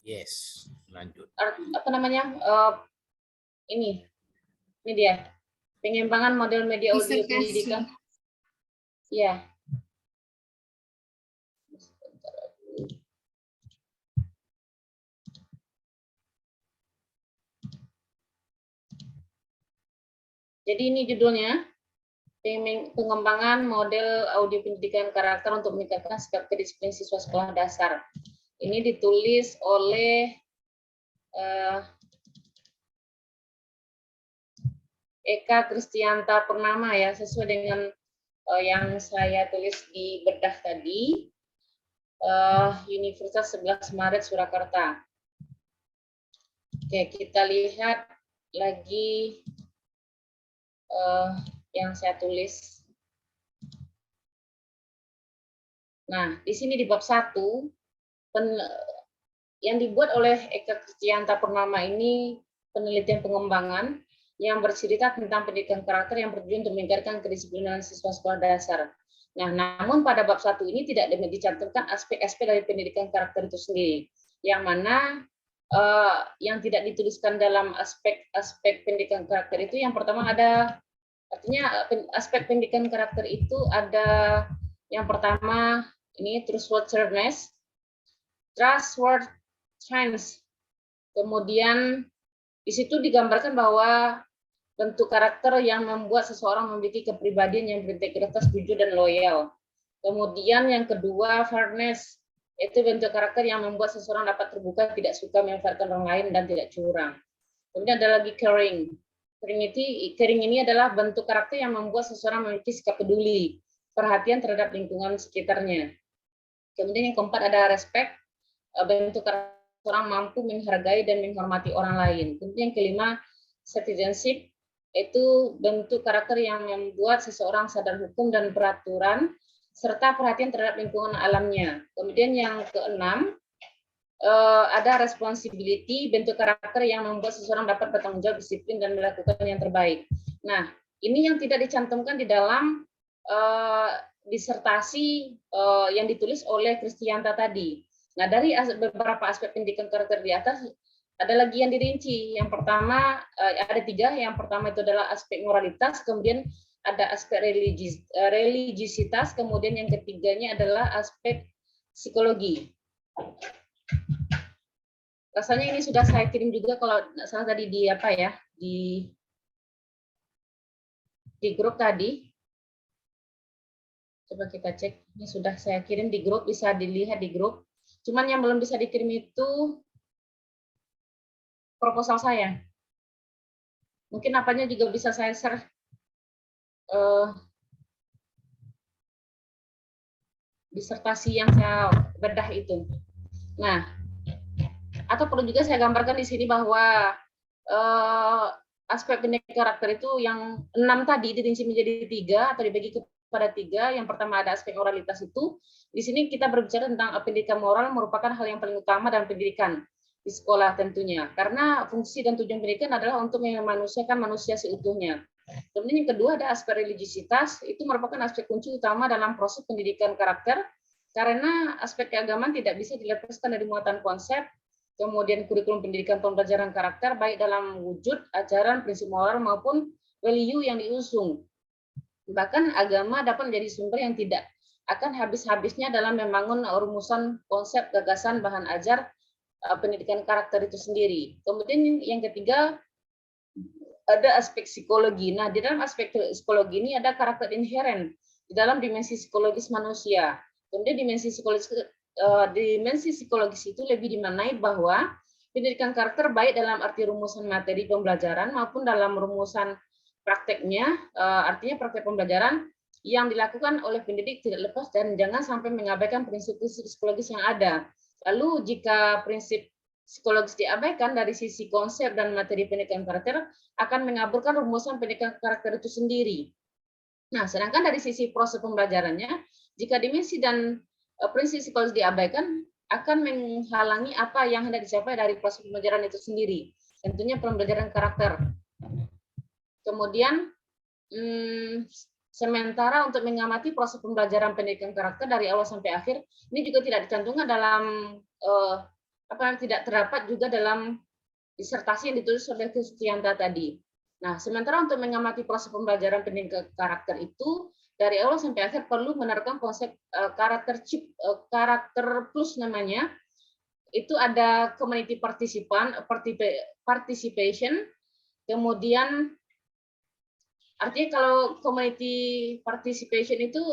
Yes, lanjut. Apa namanya? Ini dia. Pengembangan model media audio pendidikan. Ya. Jadi ini judulnya, pengembangan model audio pendidikan karakter untuk meningkatkan sikap kedisiplinan siswa sekolah dasar. Ini ditulis oleh Eka Kristianta Purnama ya, sesuai dengan yang saya tulis di bedah tadi, Universitas 11 Maret Surakarta. Oke, kita lihat lagi yang saya tulis. Nah, di sini di bab 1, yang dibuat oleh Eka Kristianta Purnama ini penelitian pengembangan yang bercerita tentang pendidikan karakter yang bertujuan untuk meningkatkan kedisiplinan siswa sekolah dasar. Nah, namun pada bab 1 ini tidak dicantumkan aspek-aspek dari pendidikan karakter itu sendiri, yang mana yang tidak dituliskan dalam aspek-aspek pendidikan karakter itu, yang pertama ada, artinya aspek pendidikan karakter itu ada yang pertama ini trustworthiness, kemudian di situ digambarkan bahwa bentuk karakter yang membuat seseorang memiliki kepribadian yang berintegritas, jujur, dan loyal. Kemudian yang kedua, fairness, itu bentuk karakter yang membuat seseorang dapat terbuka, tidak suka memanfaatkan orang lain, dan tidak curang. Kemudian ada lagi caring. Caring ini adalah bentuk karakter yang membuat seseorang memiliki sikap peduli, perhatian terhadap lingkungan sekitarnya. Kemudian yang keempat ada respect, bentuk karakter orang mampu menghargai dan menghormati orang lain. Kemudian yang kelima, citizenship, itu bentuk karakter yang membuat seseorang sadar hukum dan peraturan, serta perhatian terhadap lingkungan alamnya. Kemudian yang keenam, ada responsibility, bentuk karakter yang membuat seseorang dapat bertanggung jawab, disiplin, dan melakukan yang terbaik. Nah, ini yang tidak dicantumkan di dalam disertasi yang ditulis oleh Kristianta tadi. Nah, dari beberapa aspek pendidikan karakter di atas, ada lagi yang dirinci. Yang pertama, ada 3. Yang pertama itu adalah aspek moralitas, kemudian ada aspek religiositas, kemudian yang ketiganya adalah aspek psikologi. Rasanya ini sudah saya kirim juga, kalau nggak salah tadi di apa ya, di grup tadi. Coba kita cek, ini sudah saya kirim di grup, bisa dilihat di grup. Cuman yang belum bisa dikirim itu proposal saya. Mungkin apanya juga bisa saya share disertasi yang saya bedah itu. Nah, atau perlu juga saya gambarkan di sini bahwa aspek pendidikan karakter itu yang 6 tadi dirinci menjadi 3 atau dibagi kepada 3. Yang pertama ada aspek moralitas itu. Di sini kita berbicara tentang pendidikan moral merupakan hal yang paling utama dalam pendidikan di sekolah tentunya. Karena fungsi dan tujuan pendidikan adalah untuk memanusiakan manusia seutuhnya. Kemudian yang kedua ada aspek religiositas, itu merupakan aspek kunci utama dalam proses pendidikan karakter, karena aspek keagamaan tidak bisa dilepaskan dari muatan konsep, kemudian kurikulum pendidikan pembelajaran karakter, baik dalam wujud, ajaran, prinsip moral, maupun value yang diusung. Bahkan agama dapat menjadi sumber yang tidak akan habis-habisnya dalam membangun rumusan konsep, gagasan, bahan ajar pendidikan karakter itu sendiri. Kemudian yang ketiga, ada aspek psikologi. Nah, di dalam aspek psikologi ini ada karakter inheren di dalam dimensi psikologis manusia. Kemudian dimensi psikologis itu lebih dimaknai bahwa pendidikan karakter baik dalam arti rumusan materi pembelajaran maupun dalam rumusan prakteknya, artinya praktek pembelajaran yang dilakukan oleh pendidik tidak lepas dan jangan sampai mengabaikan prinsip psikologis yang ada. Lalu jika prinsip psikologis diabaikan dari sisi konsep dan materi pendidikan karakter, akan mengaburkan rumusan pendidikan karakter itu sendiri. Nah, sedangkan dari sisi proses pembelajarannya, jika dimensi dan prinsip psikologis diabaikan, akan menghalangi apa yang hendak dicapai dari proses pembelajaran itu sendiri. Tentunya pembelajaran karakter. Kemudian, sementara untuk mengamati proses pembelajaran pendidikan karakter dari awal sampai akhir, ini juga tidak dicantumkan dalam apa tidak terdapat juga dalam disertasi yang ditulis oleh Kristianta tadi. Nah, sementara untuk mengamati proses pembelajaran pendidikan karakter itu dari awal sampai akhir perlu menerapkan konsep karakter chip, karakter plus namanya. Itu ada community participation, kemudian artinya kalau community participation itu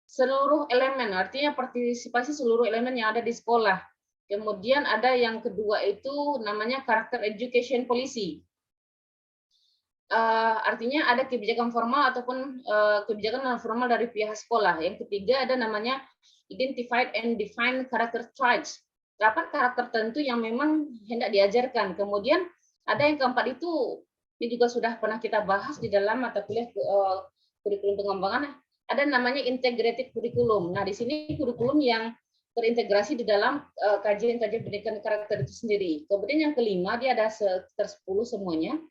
seluruh elemen, artinya partisipasi seluruh elemen yang ada di sekolah. Kemudian ada yang kedua itu namanya karakter education policy. Artinya ada kebijakan formal ataupun kebijakan non formal dari pihak sekolah. Yang ketiga ada namanya identified and defined character traits. Dapat karakter tertentu yang memang hendak diajarkan. Kemudian ada yang keempat itu, ini juga sudah pernah kita bahas di dalam mata kuliah kurikulum pengembangan. Ada namanya integrated curriculum. Nah, di sini kurikulum yang terintegrasi di dalam kajian-kajian pendidikan karakter itu sendiri. Kemudian yang kelima, dia ada sekitar 10 semuanya.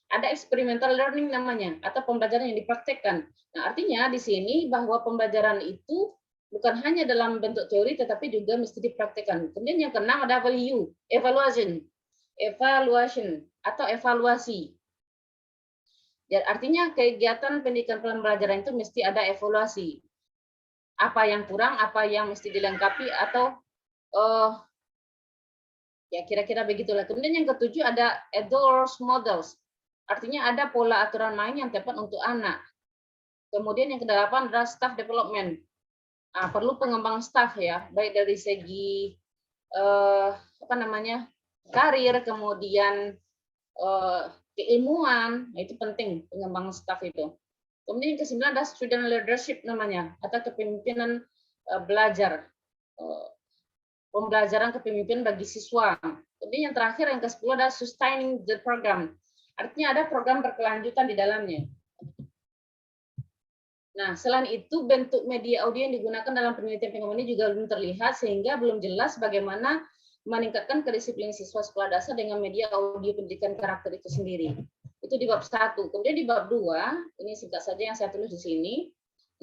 Ada experimental learning namanya, atau pembelajaran yang dipraktekkan. Nah, artinya di sini bahwa pembelajaran itu bukan hanya dalam bentuk teori, tetapi juga mesti dipraktekkan. Kemudian yang keenam ada value, evaluation atau evaluasi. Ya, artinya kegiatan pendidikan pembelajaran itu mesti ada evaluasi. Apa yang kurang, apa yang mesti dilengkapi, atau ya kira-kira begitulah. Kemudian yang ketujuh ada adult models. Artinya ada pola aturan main yang tepat untuk anak. Kemudian yang kedelapan adalah staff development. Nah, perlu pengembangan staff ya, baik dari segi karir, kemudian keilmuan, itu penting pengembangan staff itu. Kemudian yang kesembilan adalah student leadership namanya, atau kepemimpinan belajar, pembelajaran kepemimpinan bagi siswa. Kemudian yang terakhir yang ke-10 adalah sustaining the program. Artinya ada program berkelanjutan di dalamnya. Nah, selain itu bentuk media audio yang digunakan dalam penelitian pengembangan ini juga belum terlihat sehingga belum jelas bagaimana meningkatkan kedisiplinan siswa sekolah dasar dengan media audio pendidikan karakter itu sendiri. Itu di bab 1. Kemudian di bab 2, ini singkat saja yang saya tulis di sini.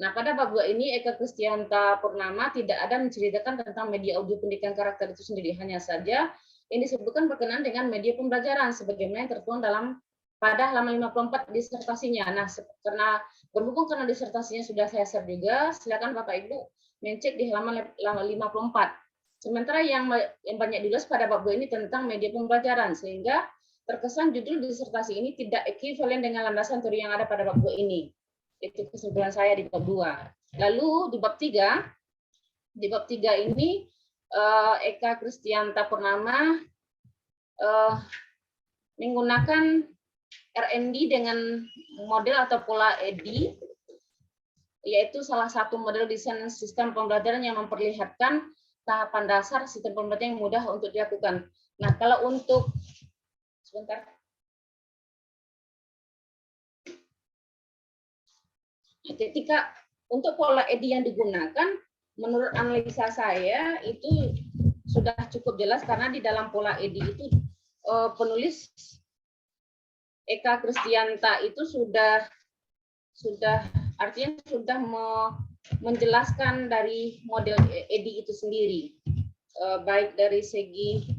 Nah, pada bab 2 ini Eka Kristianta Purnama tidak ada menceritakan tentang media audio pendidikan karakter itu sendiri, hanya saja yang disebutkan berkenaan dengan media pembelajaran sebagaimana yang tertuang dalam pada halaman 54 disertasinya. Nah, berhubung karena disertasinya sudah saya share juga, silakan Bapak Ibu mencek di halaman 54. Sementara yang banyak ditulis pada bab 2 ini tentang media pembelajaran, sehingga terkesan judul disertasi ini tidak ekuivalen dengan landasan teori yang ada pada bab 2 ini. Itu kesimpulan saya di bab 2. Lalu di bab 3, ini Eka Kristianta Purnama menggunakan RMD dengan model atau pola EDI, yaitu salah satu model desain sistem pembelajaran yang memperlihatkan tahapan dasar sistem pembelajaran yang mudah untuk dilakukan. Nah, kalau untuk ketika untuk pola EDI yang digunakan, menurut analisa saya itu sudah cukup jelas karena di dalam pola EDI itu penulis Eka Kristianta itu sudah artinya sudah menjelaskan dari model EDI itu sendiri, baik dari segi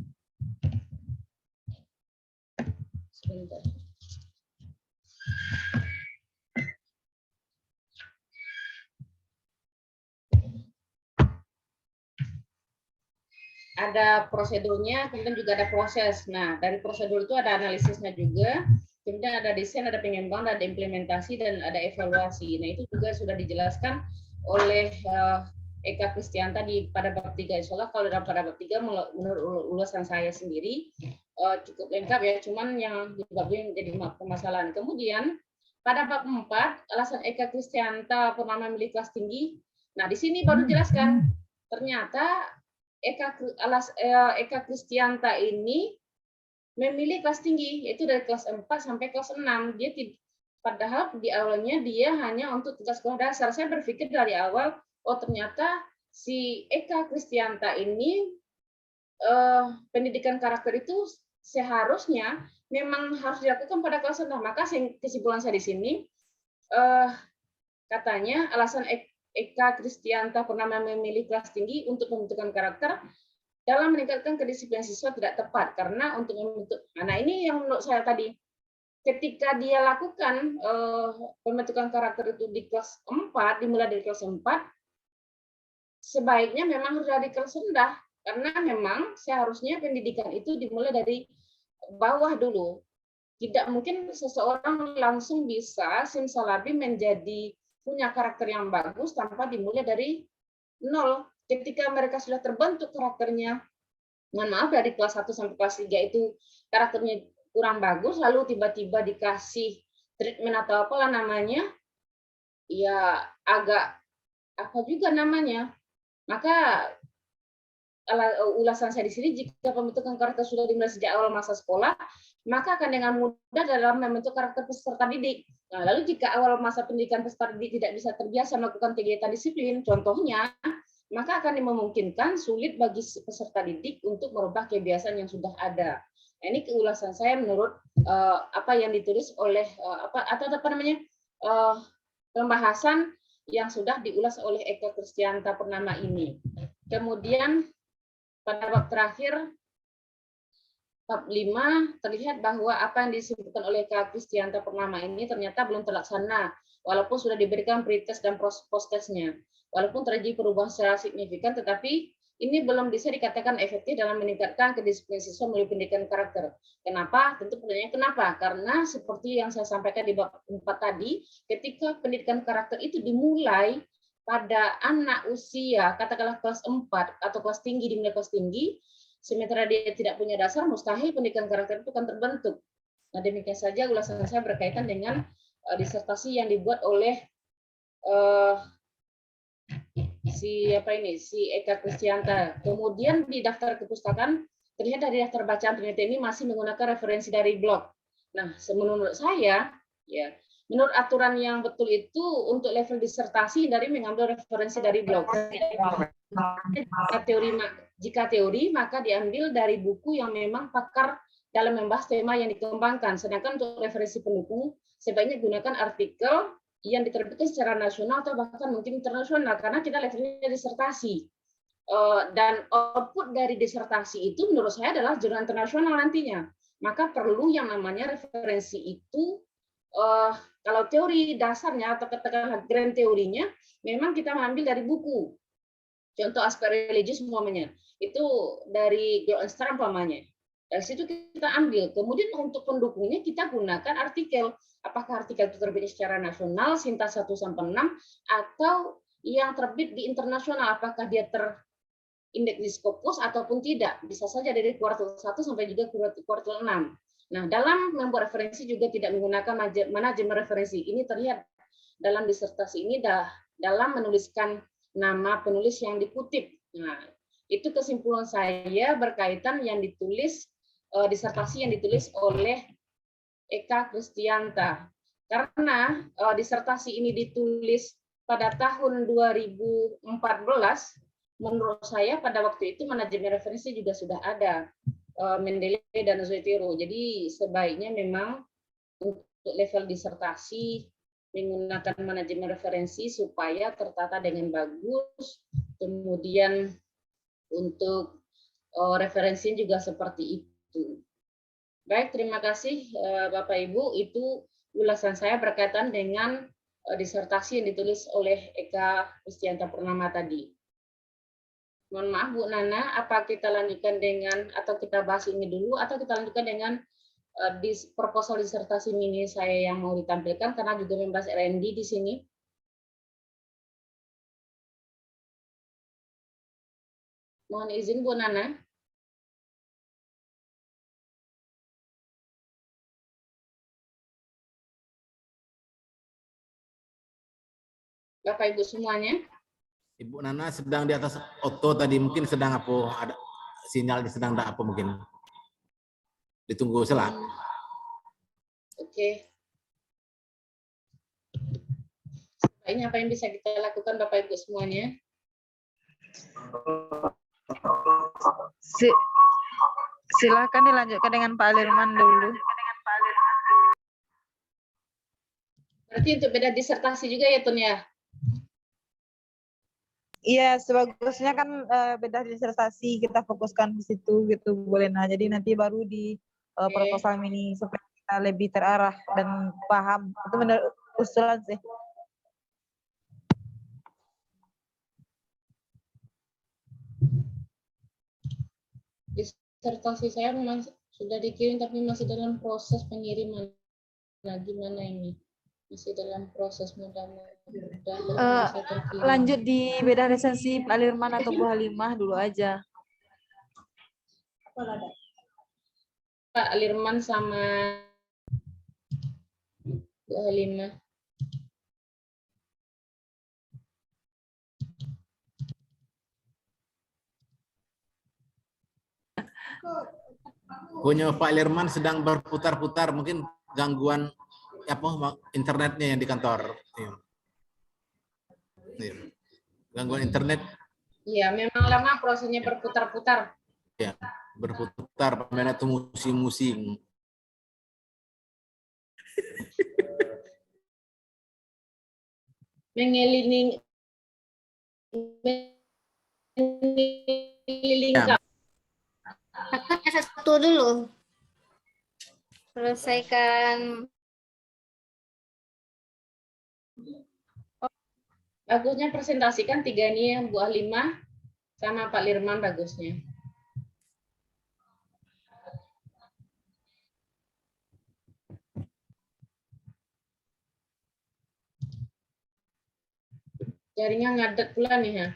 ada prosedurnya, kemudian juga ada proses. Nah, dari prosedur itu ada analisisnya juga, kemudian ada desain, ada pengembangan, ada implementasi, dan ada evaluasi. Nah, itu juga sudah dijelaskan oleh Eka Kristianta pada bab 3. Insya Allah kalau pada bab 3 menurut ulasan saya sendiri cukup lengkap ya, cuman yang di bab 2 menjadi permasalahan. Kemudian pada bab 4, alasan Eka Kristianta pernah memiliki kelas tinggi. Nah, di sini baru jelaskan ternyata Eka Kristianta ini memilih kelas tinggi, yaitu dari kelas 4 sampai kelas 6. Dia padahal di awalnya dia hanya untuk tingkat sekolah dasar. Saya berpikir dari awal, oh ternyata si Eka Kristianta ini pendidikan karakter itu seharusnya memang harus dilakukan pada kelas 6. Maka kesimpulan saya di sini, katanya alasan Eka Kristianta pernah memilih kelas tinggi untuk pembentukan karakter dalam meningkatkan kedisiplinan siswa tidak tepat karena untuk membentuk. Nah, ini yang menurut saya tadi ketika dia lakukan pembentukan karakter itu di kelas 4, dimulai dari kelas 4, sebaiknya memang harus dari kelas rendah karena memang seharusnya pendidikan itu dimulai dari bawah dulu. Tidak mungkin seseorang langsung bisa simsalabim menjadi punya karakter yang bagus tanpa dimulai dari nol. Ketika mereka sudah terbentuk karakternya, mohon maaf dari kelas 1 sampai kelas 3 itu karakternya kurang bagus, lalu tiba-tiba dikasih treatment atau apalah namanya, ya agak apa juga namanya. Maka ulasan saya di sini, jika pembentukan karakter sudah dimulai sejak awal masa sekolah, maka akan dengan mudah dalam membentuk karakter peserta didik. Nah, lalu jika awal masa pendidikan peserta didik tidak bisa terbiasa melakukan kegiatan disiplin, contohnya, maka akan memungkinkan sulit bagi peserta didik untuk merubah kebiasaan yang sudah ada. Nah, ini keulasan saya menurut apa yang ditulis oleh pembahasan yang sudah diulas oleh Eka Kristianta Purnama ini. Kemudian pada bab terakhir, bab 5, terlihat bahwa apa yang disebutkan oleh Kak Kristianta Purnama ini ternyata belum terlaksana, walaupun sudah diberikan pretest dan post-testnya. Walaupun terjadi perubahan secara signifikan, tetapi ini belum bisa dikatakan efektif dalam meningkatkan kedisiplinan siswa melalui pendidikan karakter. Kenapa? Tentu pertanyaannya kenapa? Karena seperti yang saya sampaikan di bab 4 tadi, ketika pendidikan karakter itu dimulai pada anak usia katakanlah kelas 4 atau kelas tinggi, dimulai kelas tinggi, sementara dia tidak punya dasar, mustahil pendidikan karakter itu akan terbentuk. Nah, demikian saja ulasan saya berkaitan dengan disertasi yang dibuat oleh si Eka Kristianta. Kemudian di daftar kepustakaan terlihat dari daftar bacaan ternyata ini masih menggunakan referensi dari blog. Nah, menurut saya, ya, menurut aturan yang betul itu untuk level disertasi dari mengambil referensi dari blog. Jika teori maka diambil dari buku yang memang pakar dalam membahas tema yang dikembangkan. Sedangkan untuk referensi pendukung sebaiknya gunakan artikel yang diterbitkan secara nasional atau bahkan mungkin internasional karena kita levelnya disertasi. Dan output dari disertasi itu menurut saya adalah jurnal internasional nantinya. Maka perlu yang namanya referensi itu kalau teori dasarnya atau katakanlah grand teorinya memang kita mengambil dari buku. Contoh aspek religius umpamanya itu dari Gildenstern umpamanya. Dari situ kita ambil. Kemudian untuk pendukungnya kita gunakan artikel. Apakah artikel itu terbit secara nasional, Sinta 1 sampai 6 atau yang terbit di internasional, apakah dia terindeks di Scopus ataupun tidak. Bisa saja dari kuartal 1 sampai juga kuartal 6. Nah, dalam membuat referensi juga tidak menggunakan manajemen referensi. Ini terlihat dalam disertasi ini dalam menuliskan nama penulis yang dikutip. Nah, itu kesimpulan saya berkaitan yang ditulis disertasi yang ditulis oleh Eka Kristianta. Karena disertasi ini ditulis pada tahun 2014, menurut saya pada waktu itu manajemen referensi juga sudah ada, Mendeley dan Zoetero. Jadi sebaiknya memang untuk level disertasi menggunakan manajemen referensi supaya tertata dengan bagus. Kemudian untuk referensi juga seperti itu. Baik, terima kasih Bapak Ibu. Itu ulasan saya berkaitan dengan disertasi yang ditulis oleh Eka Kristianta Purnama tadi. Mohon maaf Bu Nana, apa kita lanjutkan dengan atau kita bahas ini dulu atau kita lanjutkan dengan proposal disertasi mini saya yang mau ditampilkan karena juga membahas R&D di sini. Mohon izin Bu Nana. Bapak Ibu semuanya. Ibu Nana sedang di atas auto tadi, mungkin sedang apa, ada sinyalnya sedang tak apa mungkin. Ditunggu selah. Oke. Ini apa yang bisa kita lakukan Bapak Ibu semuanya? Silakan dilanjutkan dengan Pak Lirman dulu. Berarti untuk beda disertasi juga ya Tun ya? Iya, sebagusnya kan beda disertasi kita fokuskan di situ gitu boleh. Nah, jadi nanti baru di proposal mini supaya kita lebih terarah dan paham. Itu menurut usulan sih. Disertasi saya memang sudah dikirim tapi masih dalam proses pengiriman. Nah, gimana ini? Masih dalam proses mudah-mudahan bisa terkirim. Lanjut di beda resensi Pak Lirman atau Bu Halimah dulu aja. Pak Lirman sama Bu Halimah. Punya Pak Lirman sedang berputar-putar, mungkin gangguan apa internetnya yang di kantor. Iya. Iya. Gangguan internet. Iya, memang lama prosesnya berputar-putar. Ya, berputar, pemain itu musing-musing. Mengelilingkan. Akan S1 dulu. Selesaikan. Bagusnya presentasikan 3 ini yang Bu Halimah sama Pak Lirman bagusnya. Jaringan ngadet pula nih ya.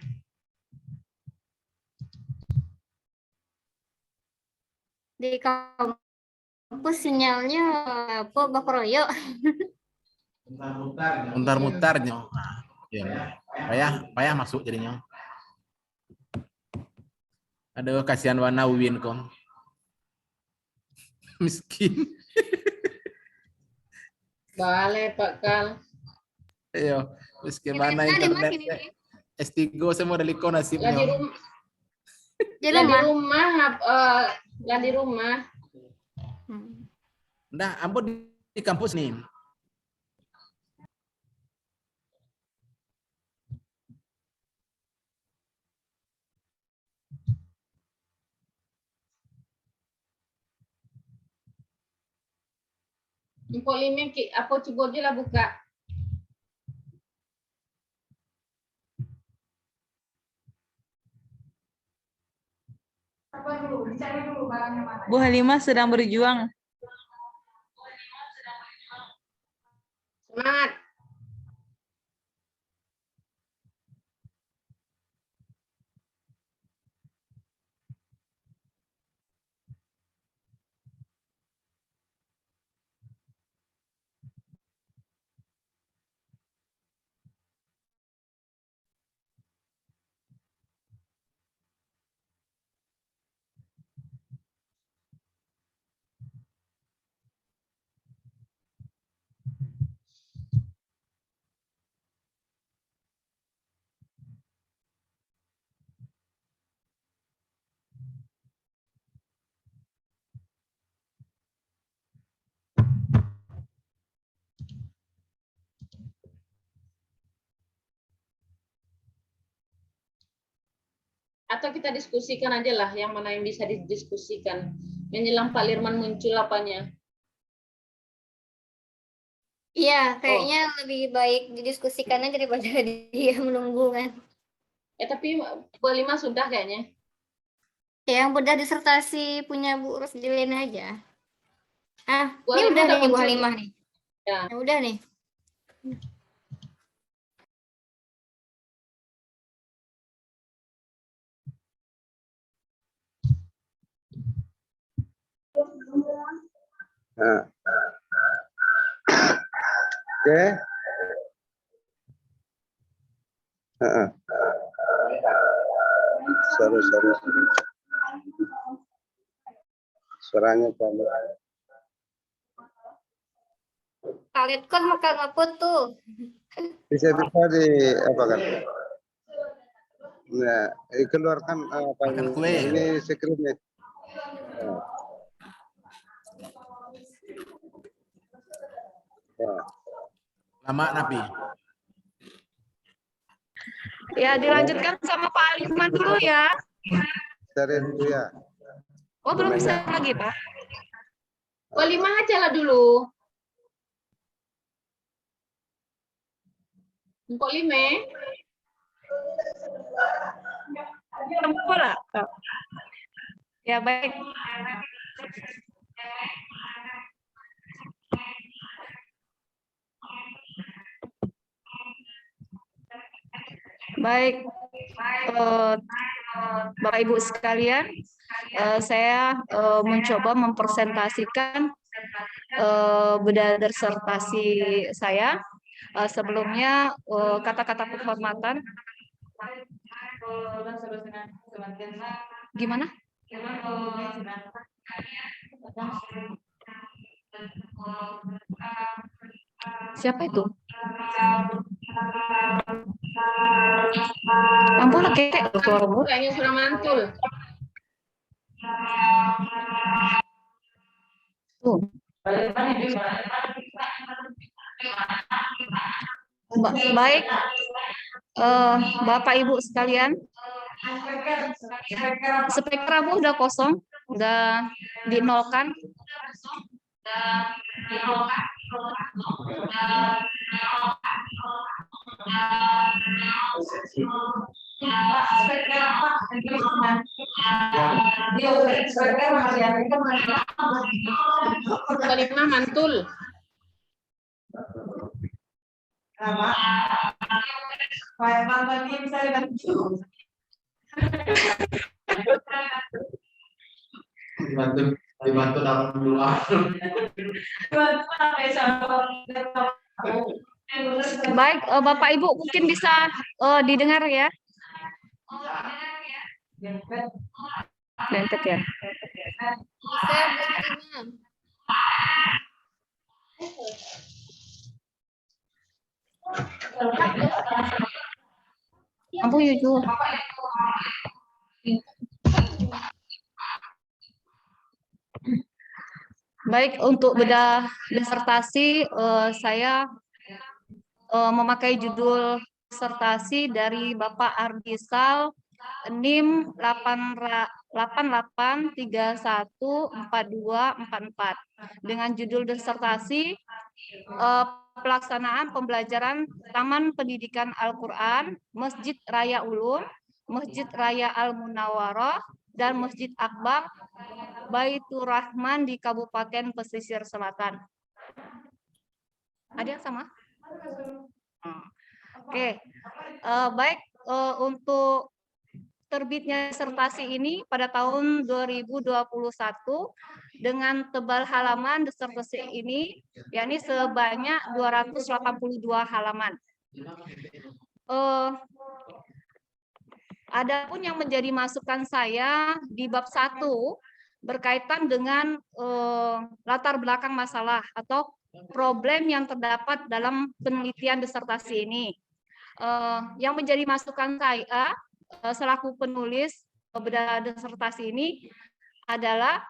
Di kampus sinyalnya apa bakroyo. Mutar-mutarnya. Ya, payah masuk jadinya. Aduh, kasihan Wana Win kom. Miskin. Boleh Pak Kal. Ayo, miskin mana internetnya. S3 semua dari kau nasibnya. Lah di rumah. Di Lah di rumah. rumah, lah di rumah. Nah, ampun di kampus nih. Empok lima apa coba aja lah buka. Bu Halimah sedang berjuang. Semangat. Atau kita diskusikan aja lah yang mana yang bisa didiskusikan. Menjelang Pak Lirman muncul apanya? Iya, kayaknya lebih baik didiskusikannya daripada dia menunggu kan. Tapi Bu Halimah sudah kayaknya. Yang bedah disertasi punya Bu Rusdilin aja. Bu Ini Halimah udah udah nih Bu muncul. Halimah nih. Ya. Ya udah nih. Nah. Oke. Sorry. Suaranya pelan. Kalian kan makan apa tuh? Bisa di apa kan? Nah, keluarkan apa Makan kue. ini screen-nya. Lama napi. Ya, dilanjutkan sama Pak Aliman dulu ya. Sharin dulu ya. Oh, belum bisa lagi, Pak. Oh, 5 aja lah dulu. Empok 5. Tempo lah. Ya, baik. Baik, Bapak Ibu sekalian, saya mencoba mempresentasikan beda disertasi saya. Sebelumnya kata-kata penghormatan. Gimana? Siapa itu? Ampun, kekek suaramu. Kayaknya sudah mantul. Tuh. Baik, Bapak Ibu sekalian, speaker Abu udah kosong, udah dinolkan. Kelima mantul. Dibantu dalam dua. Baik, Bapak Ibu mungkin bisa didengar ya. Dentet ya. Bisa Bu Tina. Ampun Yuju. Baik, untuk bedah disertasi saya memakai judul disertasi dari Bapak Ardisal NIM 88314244 dengan judul disertasi pelaksanaan pembelajaran Taman Pendidikan Al-Quran, Masjid Raya Ulum, Masjid Raya Al-Munawwarah, dan Masjid Akbar Baitur Rahman di Kabupaten Pesisir Selatan. Ada yang sama? Oke, baik, untuk terbitnya disertasi ini pada tahun 2021 dengan tebal halaman disertasi ini yakni sebanyak 282 halaman. Adapun yang menjadi masukan saya di bab 1 berkaitan dengan latar belakang masalah atau problem yang terdapat dalam penelitian disertasi ini. Yang menjadi masukan saya selaku penulis beda disertasi ini adalah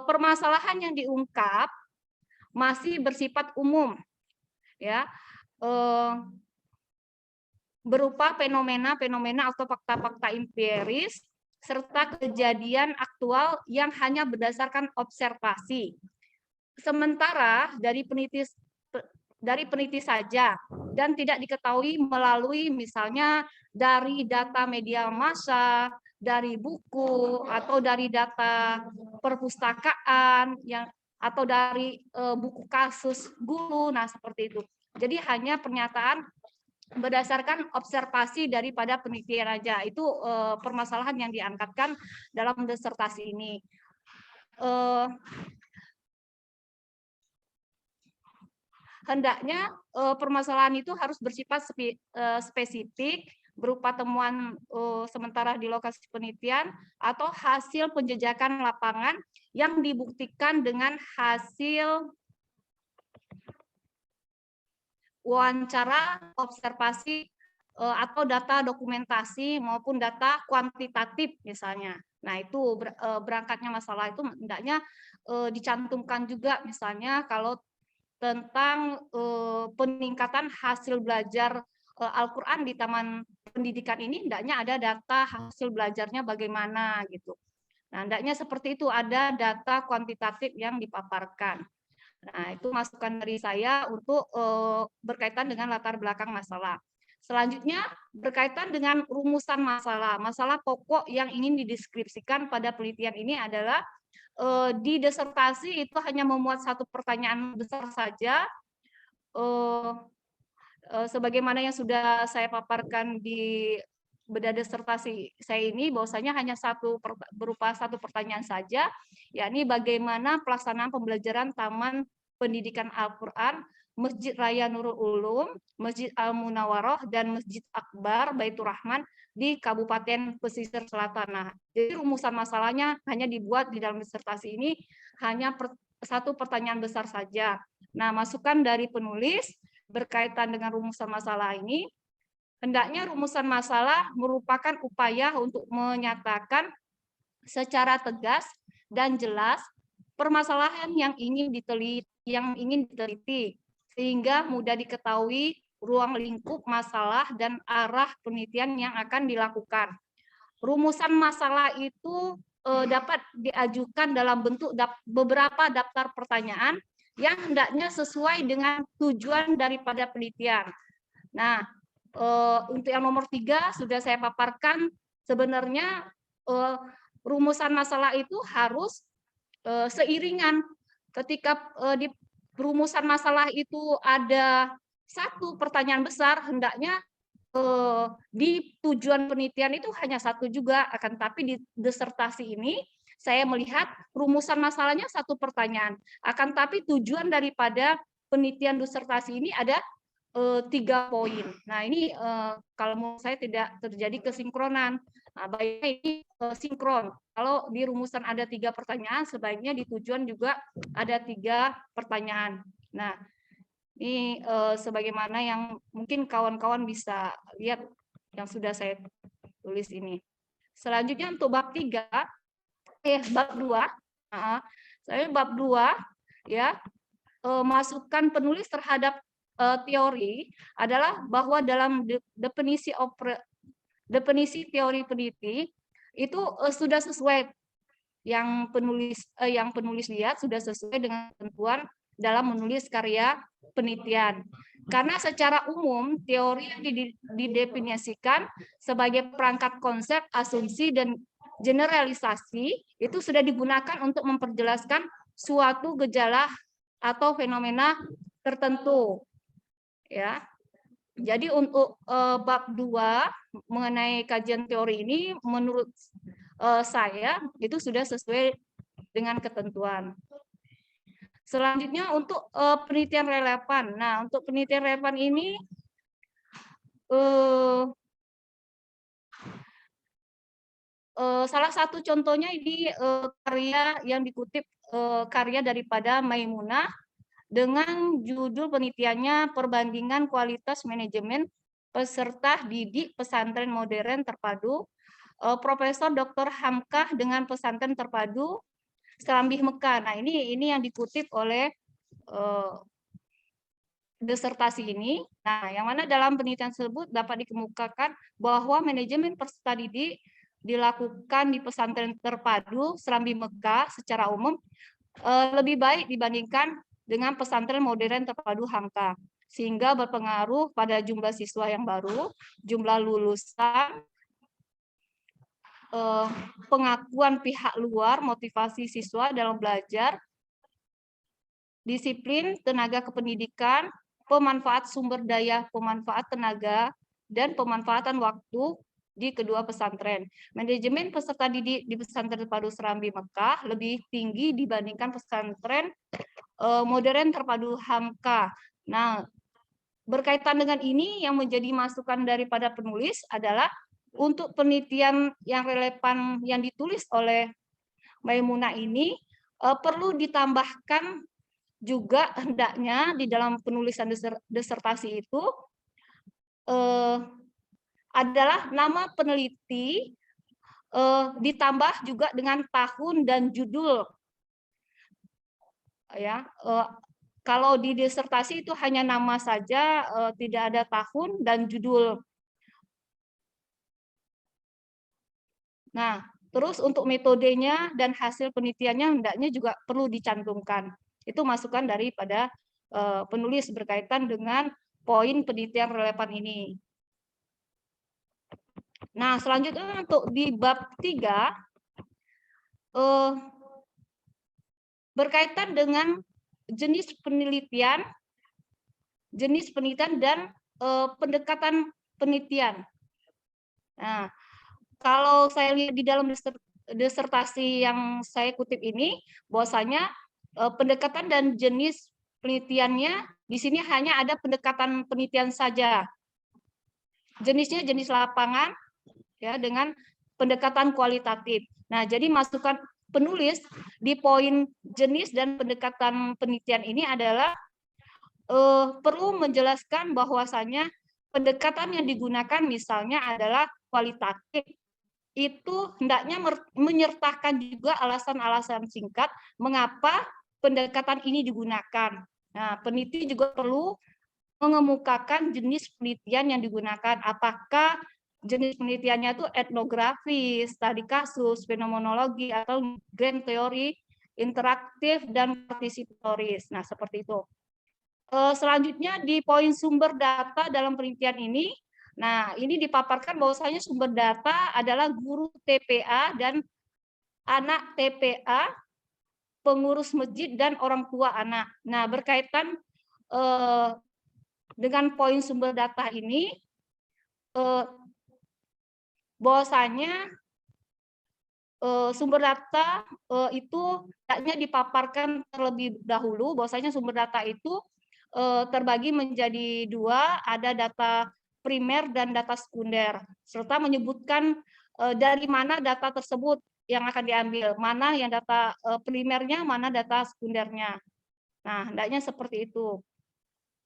permasalahan yang diungkap masih bersifat umum, ya, berupa fenomena-fenomena atau fakta-fakta empiris serta kejadian aktual yang hanya berdasarkan observasi. Sementara dari peneliti saja dan tidak diketahui melalui misalnya dari data media massa, dari buku atau dari data perpustakaan yang atau dari buku kasus guru, nah seperti itu. Jadi hanya pernyataan berdasarkan observasi daripada penelitian aja. Itu permasalahan yang diangkatkan dalam disertasi ini. Hendaknya permasalahan itu harus bersifat spesifik berupa temuan sementara di lokasi penelitian atau hasil penjajakan lapangan yang dibuktikan dengan hasil wawancara, observasi atau data dokumentasi maupun data kuantitatif misalnya. Nah, itu berangkatnya masalah itu hendaknya dicantumkan juga misalnya kalau tentang peningkatan hasil belajar Al-Quran di taman pendidikan ini, hendaknya ada data hasil belajarnya bagaimana gitu. Nah, hendaknya seperti itu, ada data kuantitatif yang dipaparkan. Nah, itu masukan dari saya untuk berkaitan dengan latar belakang masalah. Selanjutnya, berkaitan dengan rumusan masalah. Masalah pokok yang ingin dideskripsikan pada penelitian ini adalah di disertasi itu hanya memuat satu pertanyaan besar saja, sebagaimana yang sudah saya paparkan di beda disertasi saya ini, bahwasanya hanya berupa satu pertanyaan saja, yakni bagaimana pelaksanaan pembelajaran Taman Pendidikan Al-Quran, Masjid Raya Nurul Ulum, Masjid Al-Munawwaroh, dan Masjid Akbar Baitur Rahman di Kabupaten Pesisir Selatan. Nah, jadi rumusan masalahnya hanya dibuat di dalam disertasi ini hanya satu pertanyaan besar saja. Nah, masukan dari penulis berkaitan dengan rumusan masalah ini, hendaknya rumusan masalah merupakan upaya untuk menyatakan secara tegas dan jelas permasalahan yang ingin diteliti, sehingga mudah diketahui ruang lingkup masalah dan arah penelitian yang akan dilakukan. Rumusan masalah itu dapat diajukan dalam bentuk beberapa daftar pertanyaan yang hendaknya sesuai dengan tujuan daripada penelitian. Nah, untuk yang nomor 3 sudah saya paparkan, sebenarnya rumusan masalah itu harus seiringan. Ketika di rumusan masalah itu ada satu pertanyaan besar, hendaknya di tujuan penelitian itu hanya satu juga, akan tapi di disertasi ini saya melihat rumusan masalahnya satu pertanyaan, akan tapi tujuan daripada penelitian disertasi ini ada 3 poin. Nah, ini kalau menurut saya tidak terjadi kesinkronan. Nah, baiknya ini sinkron. Kalau di rumusan ada 3 pertanyaan, sebaiknya di tujuan juga ada 3 pertanyaan. Nah, ini sebagaimana yang mungkin kawan-kawan bisa lihat yang sudah saya tulis ini. Selanjutnya untuk bab 3, bab 2, saya bab 2 ya, masukan penulis terhadap teori adalah bahwa dalam definisi teori peneliti itu sudah sesuai yang penulis lihat, sudah sesuai dengan ketentuan dalam menulis karya penelitian. Karena secara umum teori yang didefinisikan sebagai perangkat konsep, asumsi, dan generalisasi itu sudah digunakan untuk memperjelaskan suatu gejala atau fenomena tertentu. Ya. Jadi untuk bab 2 mengenai kajian teori ini menurut saya itu sudah sesuai dengan ketentuan. Selanjutnya untuk penelitian relevan. Nah, untuk penelitian relevan ini salah satu contohnya ini karya yang dikutip, karya daripada Maimunah dengan judul penelitiannya Perbandingan Kualitas Manajemen Peserta Didik Pesantren Modern Terpadu Profesor Dr. Hamkah dengan Pesantren Terpadu Serambi Mekah. Nah, ini yang dikutip oleh disertasi ini. Nah, yang mana dalam penelitian tersebut dapat dikemukakan bahwa manajemen peserta didik dilakukan di pesantren terpadu Serambi Mekah secara umum lebih baik dibandingkan dengan pesantren modern terpadu Hamkah, sehingga berpengaruh pada jumlah siswa yang baru, jumlah lulusan, pengakuan pihak luar, motivasi siswa dalam belajar, disiplin tenaga kependidikan, pemanfaat sumber daya, pemanfaat tenaga, dan pemanfaatan waktu di kedua pesantren. Manajemen peserta didik di pesantren terpadu Serambi Mekah lebih tinggi dibandingkan pesantren modern terpadu Hamkah. Nah, berkaitan dengan ini yang menjadi masukan daripada penulis adalah untuk penelitian yang relevan yang ditulis oleh Maimunah ini perlu ditambahkan juga hendaknya di dalam penulisan disertasi itu adalah nama peneliti ditambah juga dengan tahun dan judul, ya, Kalau di disertasi itu hanya nama saja, tidak ada tahun dan judul. Nah, terus untuk metodenya dan hasil penelitiannya hendaknya juga perlu dicantumkan. Itu masukan daripada penulis berkaitan dengan poin penelitian relevan ini. Nah, selanjutnya untuk di bab 3 berkaitan dengan jenis penelitian dan pendekatan penelitian. Nah, kalau saya lihat di dalam disertasi yang saya kutip ini, bahwasanya pendekatan dan jenis penelitiannya di sini hanya ada pendekatan penelitian saja. Jenisnya jenis lapangan, ya, dengan pendekatan kualitatif. Nah, jadi masukan penulis di poin jenis dan pendekatan penelitian ini adalah perlu menjelaskan bahwasanya pendekatan yang digunakan misalnya adalah kualitatif, itu hendaknya menyertakan juga alasan-alasan singkat mengapa pendekatan ini digunakan. Nah, peneliti juga perlu mengemukakan jenis penelitian yang digunakan. Apakah jenis penelitiannya itu etnografis, studi kasus, fenomenologi, atau game teori, interaktif, dan partisipatoris. Nah, seperti itu. Selanjutnya di poin sumber data dalam penelitian ini, nah, ini dipaparkan bahwasanya sumber data adalah guru TPA dan anak TPA, pengurus masjid dan orang tua anak. Nah, berkaitan dengan poin sumber data ini, bahwasanya sumber data itu hendaknya dipaparkan terlebih dahulu, bahwasanya sumber data itu terbagi menjadi dua, ada data primer dan data sekunder, serta menyebutkan dari mana data tersebut yang akan diambil, mana yang data primernya, mana data sekundernya. Nah, hendaknya seperti itu.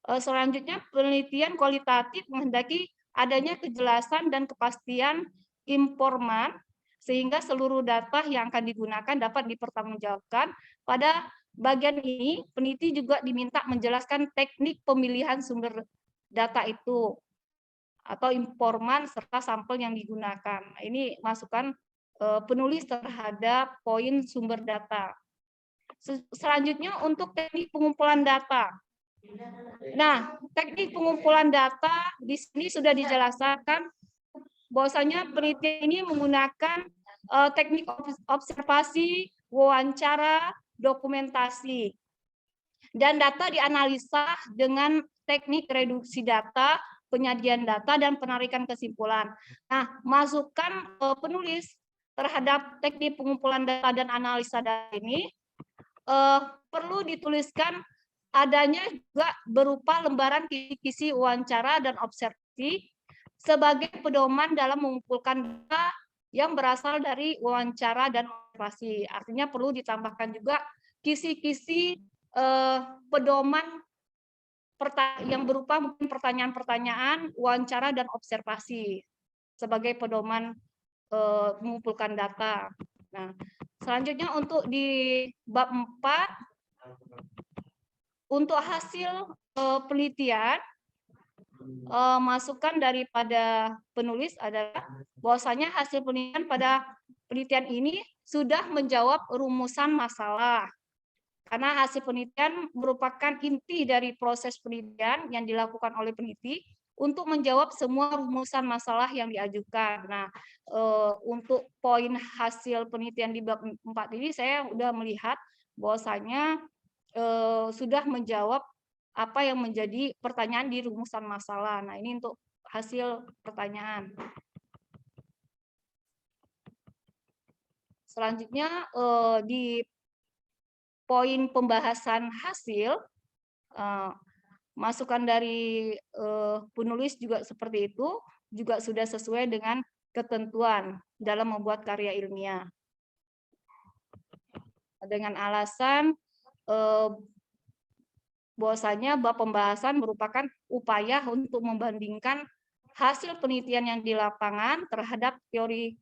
Selanjutnya, penelitian kualitatif menghendaki adanya kejelasan dan kepastian informan, sehingga seluruh data yang akan digunakan dapat dipertanggungjawabkan. Pada bagian ini, peneliti juga diminta menjelaskan teknik pemilihan sumber data itu, atau informan serta sampel yang digunakan. Ini masukan penulis terhadap poin sumber data. Selanjutnya untuk teknik pengumpulan data. Nah, teknik pengumpulan data di sini sudah dijelaskan bahwasanya penelitian ini menggunakan teknik observasi, wawancara, dokumentasi. Dan data dianalisa dengan teknik reduksi data, penyajian data, dan penarikan kesimpulan. Nah, masukan penulis terhadap teknik pengumpulan data dan analisa data ini perlu dituliskan adanya juga berupa lembaran kisi-kisi wawancara dan observasi sebagai pedoman dalam mengumpulkan data yang berasal dari wawancara dan observasi. Artinya perlu ditambahkan juga kisi-kisi pedoman yang berupa mungkin pertanyaan-pertanyaan, wawancara, dan observasi sebagai pedoman mengumpulkan data. Nah, selanjutnya untuk di bab 4, untuk hasil penelitian, masukan daripada penulis adalah bahwasanya hasil penelitian pada penelitian ini sudah menjawab rumusan masalah. Karena hasil penelitian merupakan inti dari proses penelitian yang dilakukan oleh peneliti untuk menjawab semua rumusan masalah yang diajukan. Nah, untuk poin hasil penelitian di bab 4 ini saya sudah melihat bahwasanya sudah menjawab apa yang menjadi pertanyaan di rumusan masalah. Nah, ini untuk hasil pertanyaan. Selanjutnya di poin pembahasan hasil, masukan dari penulis juga seperti itu, juga sudah sesuai dengan ketentuan dalam membuat karya ilmiah. Dengan alasan bahwasanya bab pembahasan merupakan upaya untuk membandingkan hasil penelitian yang di lapangan terhadap teori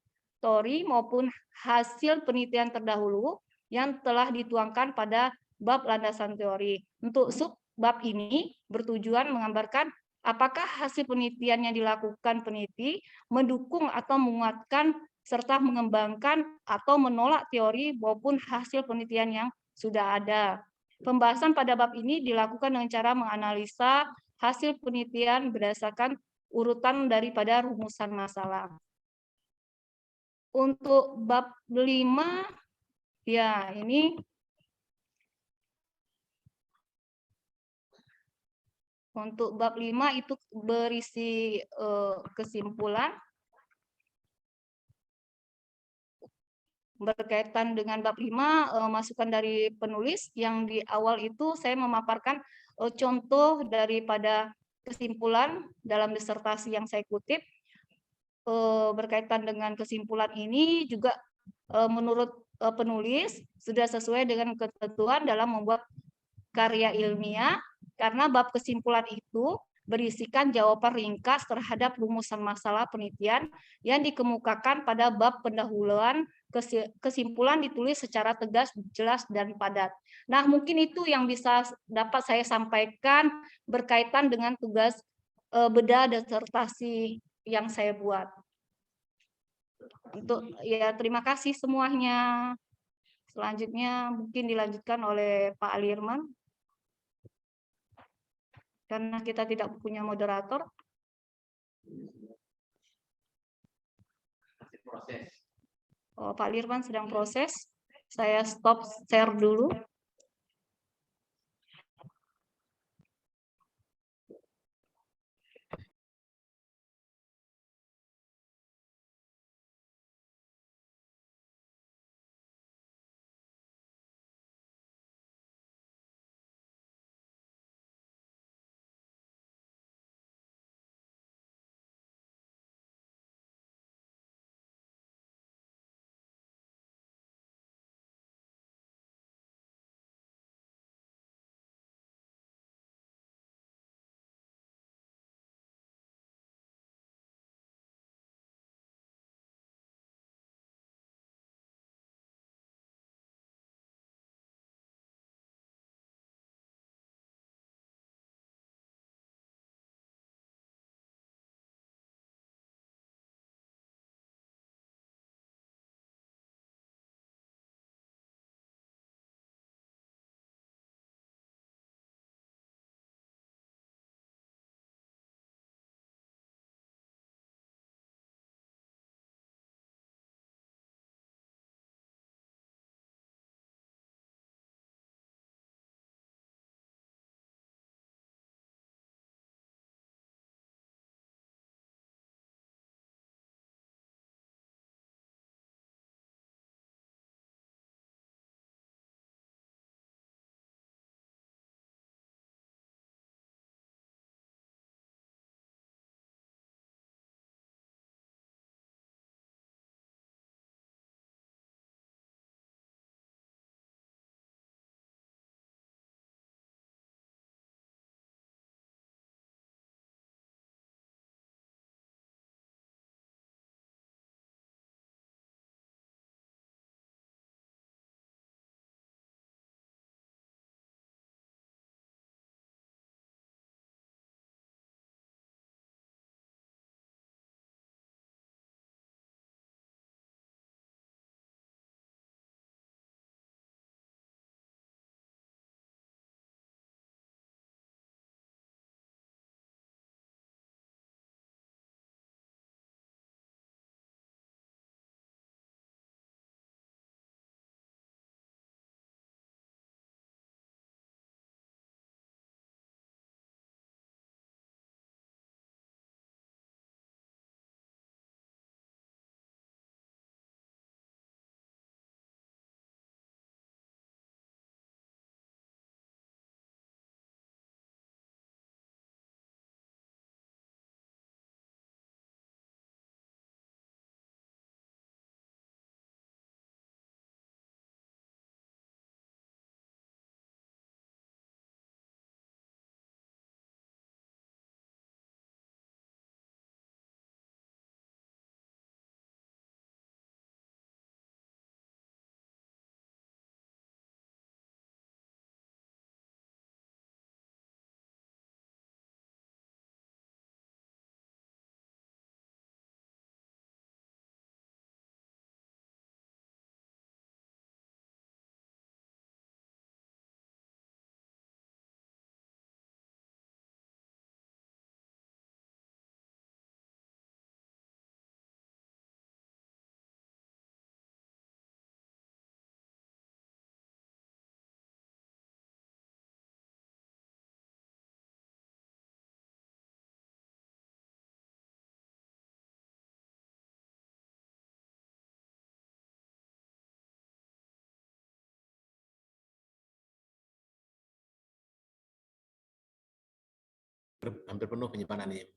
maupun hasil penelitian terdahulu yang telah dituangkan pada bab landasan teori. Untuk sub bab ini bertujuan menggambarkan apakah hasil penelitian yang dilakukan peneliti mendukung atau menguatkan serta mengembangkan atau menolak teori maupun hasil penelitian yang sudah ada. Pembahasan pada bab ini dilakukan dengan cara menganalisa hasil penelitian berdasarkan urutan daripada rumusan masalah. Untuk bab 5, ya ini untuk bab 5 itu berisi kesimpulan berkaitan dengan bab 5, masukan dari penulis yang di awal itu saya memaparkan contoh daripada kesimpulan dalam disertasi yang saya kutip. Berkaitan dengan kesimpulan ini juga menurut penulis sudah sesuai dengan ketentuan dalam membuat karya ilmiah, karena bab kesimpulan itu berisikan jawaban ringkas terhadap rumusan masalah penelitian yang dikemukakan pada bab pendahuluan. Kesimpulan ditulis secara tegas, jelas, dan padat. Nah, mungkin itu yang bisa dapat saya sampaikan berkaitan dengan tugas bedah disertasi yang saya buat. Terima kasih semuanya. Selanjutnya mungkin dilanjutkan oleh Pak Alirman. Karena kita tidak punya moderator. Oh, Pak Alirman sedang proses. Saya stop share dulu. hampir penuh penyimpanannya.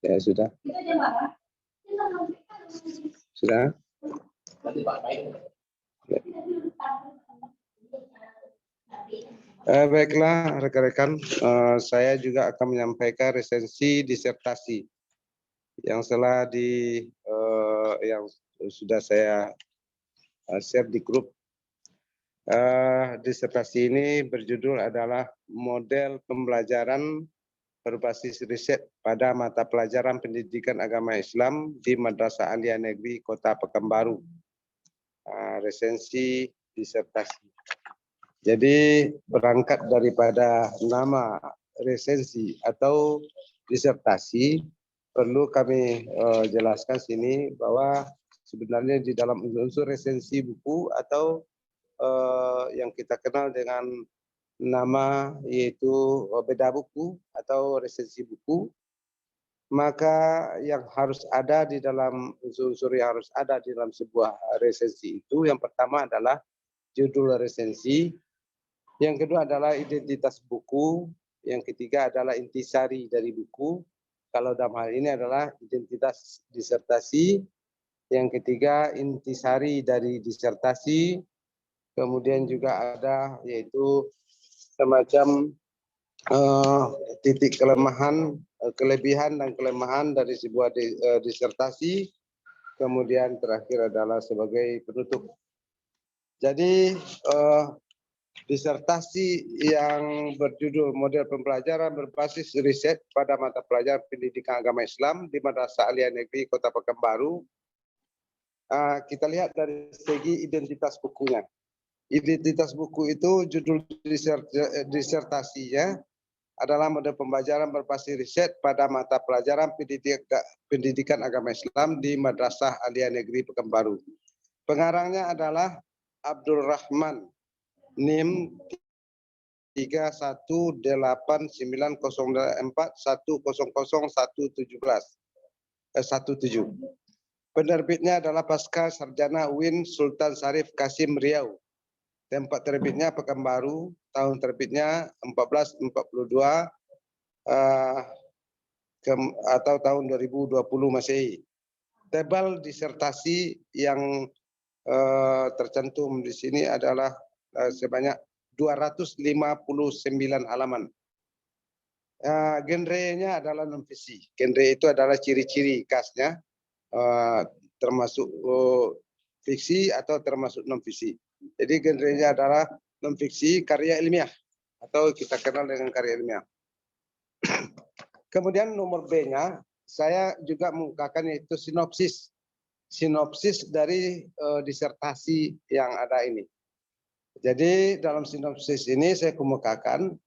Ya sudah. Sudah. Baiklah rekan-rekan, saya juga akan menyampaikan resensi disertasi yang yang sudah saya share di grup. Disertasi ini berjudul adalah model pembelajaran berbasis riset pada mata pelajaran pendidikan agama Islam di Madrasah Aliyah Negeri Kota Pekanbaru. Resensi disertasi. Jadi berangkat daripada nama resensi atau disertasi, perlu kami jelaskan sini bahwa sebenarnya di dalam unsur resensi buku atau yang kita kenal dengan nama yaitu beda buku atau resensi buku, maka yang harus ada di dalam unsur-unsur yang harus ada di dalam sebuah resensi itu, yang pertama adalah judul resensi, yang kedua adalah identitas buku, yang ketiga adalah intisari dari buku, kalau dalam hal ini adalah identitas disertasi, yang ketiga intisari dari disertasi, kemudian juga ada yaitu semacam titik kelemahan, kelebihan dan kelemahan dari sebuah disertasi, kemudian terakhir adalah sebagai penutup. Jadi disertasi yang berjudul model pembelajaran berbasis riset pada mata pelajaran pendidikan agama Islam di Madrasah Aliyah Negeri Kota Pekanbaru, kita lihat dari segi identitas bukunya. Identitas buku itu judul disertasinya adalah model pembelajaran berbasis riset pada mata pelajaran pendidikan agama Islam di Madrasah Aliyah Negeri Pekanbaru. Pengarangnya adalah Abdul Rahman, NIM 31809410017. Penerbitnya adalah Pasca Sarjana UIN Sultan Syarif Kasim Riau. Tempat terbitnya Pekanbaru, tahun terbitnya 1442 atau tahun 2020 Masehi. Tebal disertasi yang tercantum di sini adalah sebanyak 259 halaman. Genrenya adalah non-fiksi. Genre itu adalah ciri-ciri khasnya, termasuk fiksi atau termasuk non-fiksi. Jadi genrenya adalah non-fiksi karya ilmiah atau kita kenal dengan karya ilmiah. Kemudian nomor B-nya saya juga mengungkapkan yaitu sinopsis. Sinopsis dari disertasi yang ada ini. Jadi dalam sinopsis ini saya kemukakan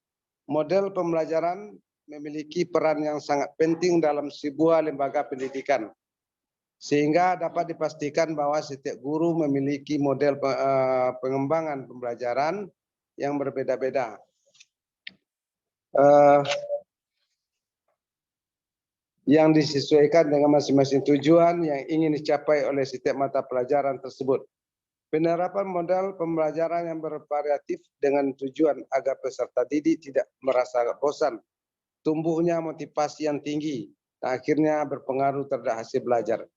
model pembelajaran memiliki peran yang sangat penting dalam sebuah lembaga pendidikan. Sehingga dapat dipastikan bahwa setiap guru memiliki model pengembangan pembelajaran yang berbeda-beda. Yang disesuaikan dengan masing-masing tujuan yang ingin dicapai oleh setiap mata pelajaran tersebut. Penerapan model pembelajaran yang bervariatif dengan tujuan agar peserta didik tidak merasa bosan, tumbuhnya motivasi yang tinggi, dan akhirnya berpengaruh terhadap hasil belajar.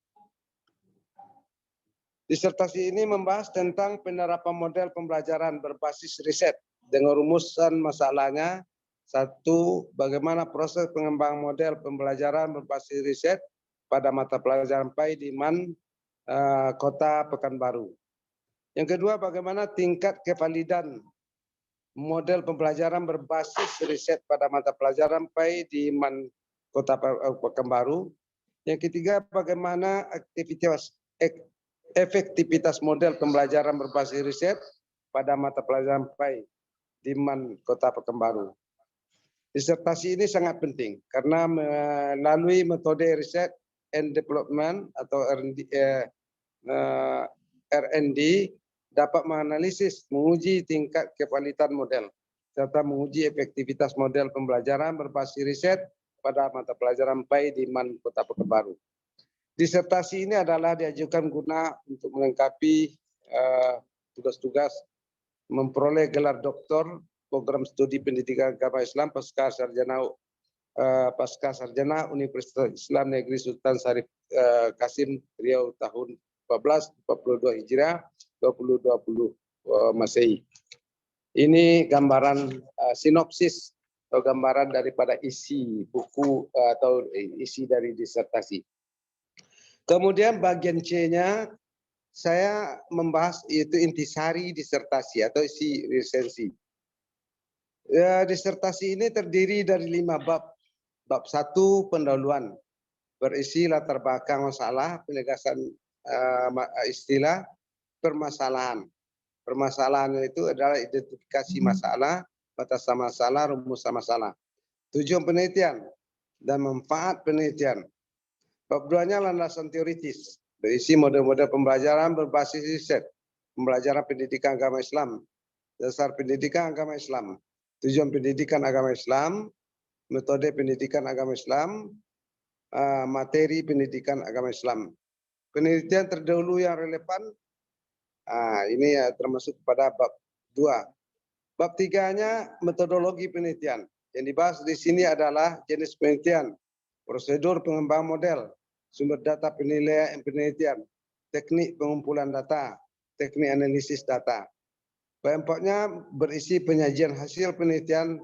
Disertasi ini membahas tentang penerapan model pembelajaran berbasis riset dengan rumusan masalahnya. Satu, bagaimana proses pengembangan model pembelajaran berbasis riset pada mata pelajaran PAI di MAN Kota Pekanbaru. Yang kedua, bagaimana tingkat kevalidan model pembelajaran berbasis riset pada mata pelajaran PAI di MAN Kota Pekanbaru. Yang ketiga, bagaimana efektivitas model pembelajaran berbasis riset pada mata pelajaran PAI di MAN Kota Pekanbaru. Disertasi ini sangat penting karena melalui metode riset and development atau R&D dapat menganalisis, menguji tingkat kevalidan model serta menguji efektivitas model pembelajaran berbasis riset pada mata pelajaran PAI di MAN Kota Pekanbaru. Disertasi ini adalah diajukan guna untuk melengkapi tugas-tugas memperoleh gelar doktor program studi pendidikan agama Islam pasca sarjana Universitas Islam Negeri Sultan Syarif Kasim Riau tahun 1442 Hijriah 2020 Masehi. Ini gambaran sinopsis atau gambaran daripada isi buku atau isi dari disertasi. Kemudian bagian C-nya saya membahas yaitu intisari disertasi atau isi resensi. Disertasi ini terdiri dari 5 bab. Bab 1 pendahuluan berisi latar belakang masalah, penegasan istilah, permasalahan. Permasalahannya itu adalah identifikasi masalah, batasan masalah, rumus masalah. Tujuan penelitian dan manfaat penelitian. Bab 2-nya landasan teoritis, berisi model-model pembelajaran berbasis riset, pembelajaran pendidikan agama Islam, dasar pendidikan agama Islam, tujuan pendidikan agama Islam, metode pendidikan agama Islam, materi pendidikan agama Islam. Penelitian terdahulu yang relevan, ini termasuk pada bab 2. Bab 3-nya metodologi penelitian. Yang dibahas di sini adalah jenis penelitian, prosedur pengembangan model, sumber data penelitian, teknik pengumpulan data, teknik analisis data. Bab 4-nya berisi penyajian hasil penelitian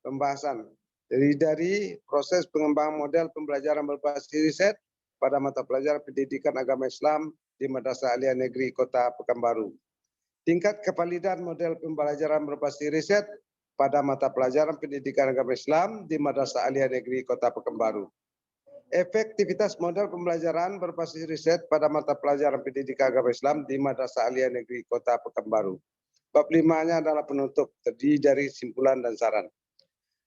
pembahasan. Jadi dari proses pengembangan model pembelajaran berbasis riset pada mata pelajaran pendidikan agama Islam di Madrasah Aliyah Negeri Kota Pekanbaru. Tingkat kevalidan model pembelajaran berbasis riset pada mata pelajaran pendidikan agama Islam di Madrasah Aliyah Negeri Kota Pekanbaru. Efektivitas model pembelajaran berbasis riset pada mata pelajaran pendidikan agama Islam di Madrasah Aliyah Negeri Kota Pekanbaru. Bab 5-nya adalah penutup, terdiri dari simpulan dan saran.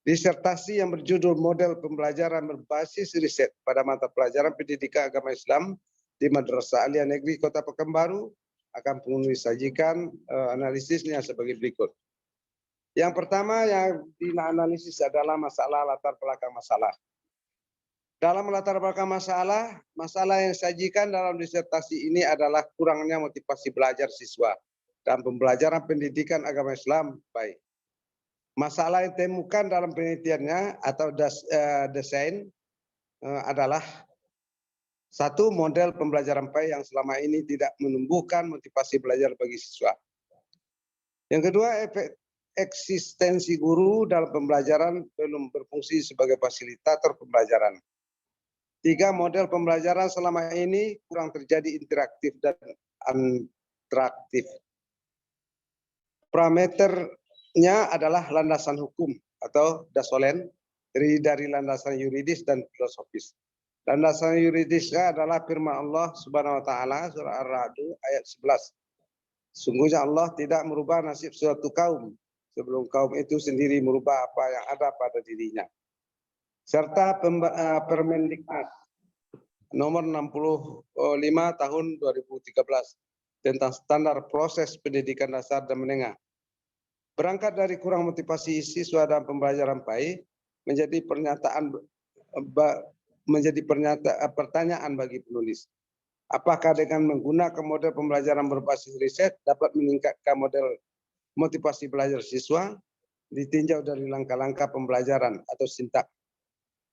Disertasi yang berjudul Model Pembelajaran Berbasis Riset pada Mata Pelajaran Pendidikan Agama Islam di Madrasah Aliyah Negeri Kota Pekanbaru akan penulis sajikan analisisnya sebagai berikut. Yang pertama yang dianalisis adalah masalah latar belakang masalah. Dalam latar belakang masalah, masalah yang disajikan dalam disertasi ini adalah kurangnya motivasi belajar siswa dan pembelajaran pendidikan agama Islam baik. Masalah yang ditemukan dalam penelitiannya atau desain adalah satu, model pembelajaran PAI yang selama ini tidak menumbuhkan motivasi belajar bagi siswa. Yang kedua, eksistensi guru dalam pembelajaran belum berfungsi sebagai fasilitator pembelajaran. Tiga, model pembelajaran selama ini kurang terjadi interaktif dan interaktif. Parameternya adalah landasan hukum atau dasolen dari landasan yuridis dan filosofis. Landasan yuridisnya adalah firman Allah Subhanahu wa taala surah Ar-Ra'd ayat 11. Sungguhnya Allah tidak merubah nasib suatu kaum sebelum kaum itu sendiri merubah apa yang ada pada dirinya. Serta Permendikbud nomor 65 tahun 2013 tentang standar proses pendidikan dasar dan menengah. Berangkat dari kurang motivasi siswa dalam pembelajaran PAI menjadi pertanyaan bagi penulis. Apakah dengan menggunakan model pembelajaran berbasis riset dapat meningkatkan model motivasi belajar siswa? Ditinjau dari langkah-langkah pembelajaran atau sintak,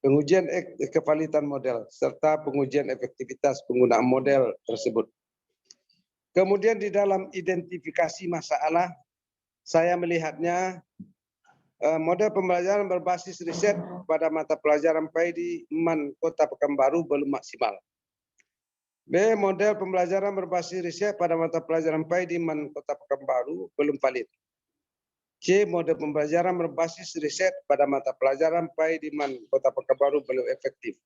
pengujian kevalitan model, serta pengujian efektivitas penggunaan model tersebut. Kemudian di dalam identifikasi masalah, saya melihatnya model pembelajaran berbasis riset pada mata pelajaran PAI di MAN Kota Pekanbaru belum maksimal. B. Model pembelajaran berbasis riset pada mata pelajaran PAI di MAN Kota Pekanbaru belum valid. C. Model pembelajaran berbasis riset pada mata pelajaran PAI di MAN Kota Pekanbaru belum efektif.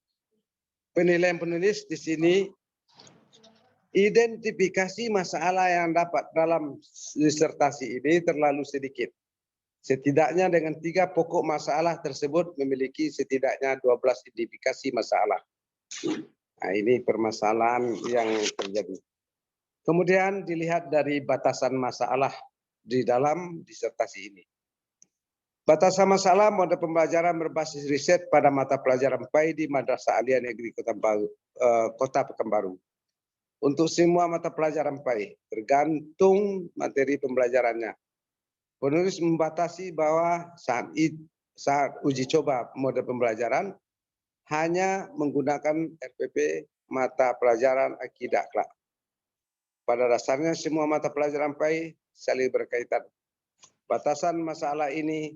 Penilaian penulis di sini, identifikasi masalah yang dapat dalam disertasi ini terlalu sedikit. Setidaknya dengan 3 pokok masalah tersebut memiliki setidaknya 12 identifikasi masalah. Nah, ini permasalahan yang terjadi. Kemudian dilihat dari batasan masalah di dalam disertasi ini. Batasan masalah model pembelajaran berbasis riset pada mata pelajaran PAI di Madrasah Aliyah Negeri Kota Pekanbaru. Untuk semua mata pelajaran PAI, tergantung materi pembelajarannya. Penulis membatasi bahwa saat uji coba model pembelajaran hanya menggunakan RPP mata pelajaran akidah akhlak. Pada dasarnya semua mata pelajaran PAI saling berkaitan. Batasan masalah ini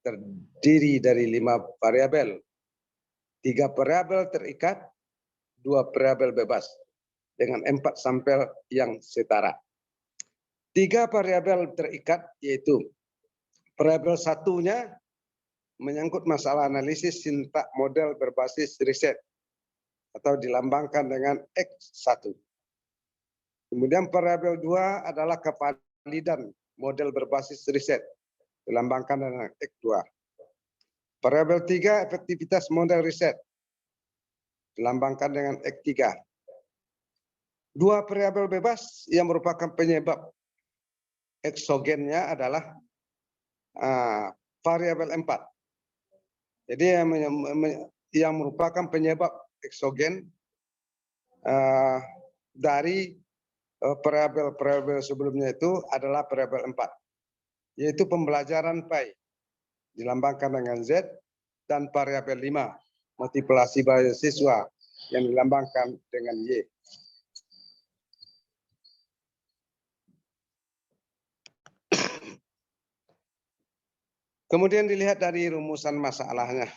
terdiri dari 5 variabel. 3 variabel terikat, 2 variabel bebas dengan 4 sampel yang setara. 3 variabel terikat yaitu variabel satunya menyangkut masalah analisis sintak model berbasis riset atau dilambangkan dengan X1. Kemudian variabel 2 adalah kevalidan model berbasis riset dilambangkan dengan X2. Variabel 3 efektivitas model riset dilambangkan dengan X3. 2 variabel bebas yang merupakan penyebab eksogennya adalah variabel 4. Jadi yang merupakan penyebab eksogen dari variabel sebelumnya itu adalah variabel 4, yaitu pembelajaran PAI dilambangkan dengan Z, dan variabel 5 motivasi belajar siswa yang dilambangkan dengan Y. Kemudian dilihat dari rumusan masalahnya.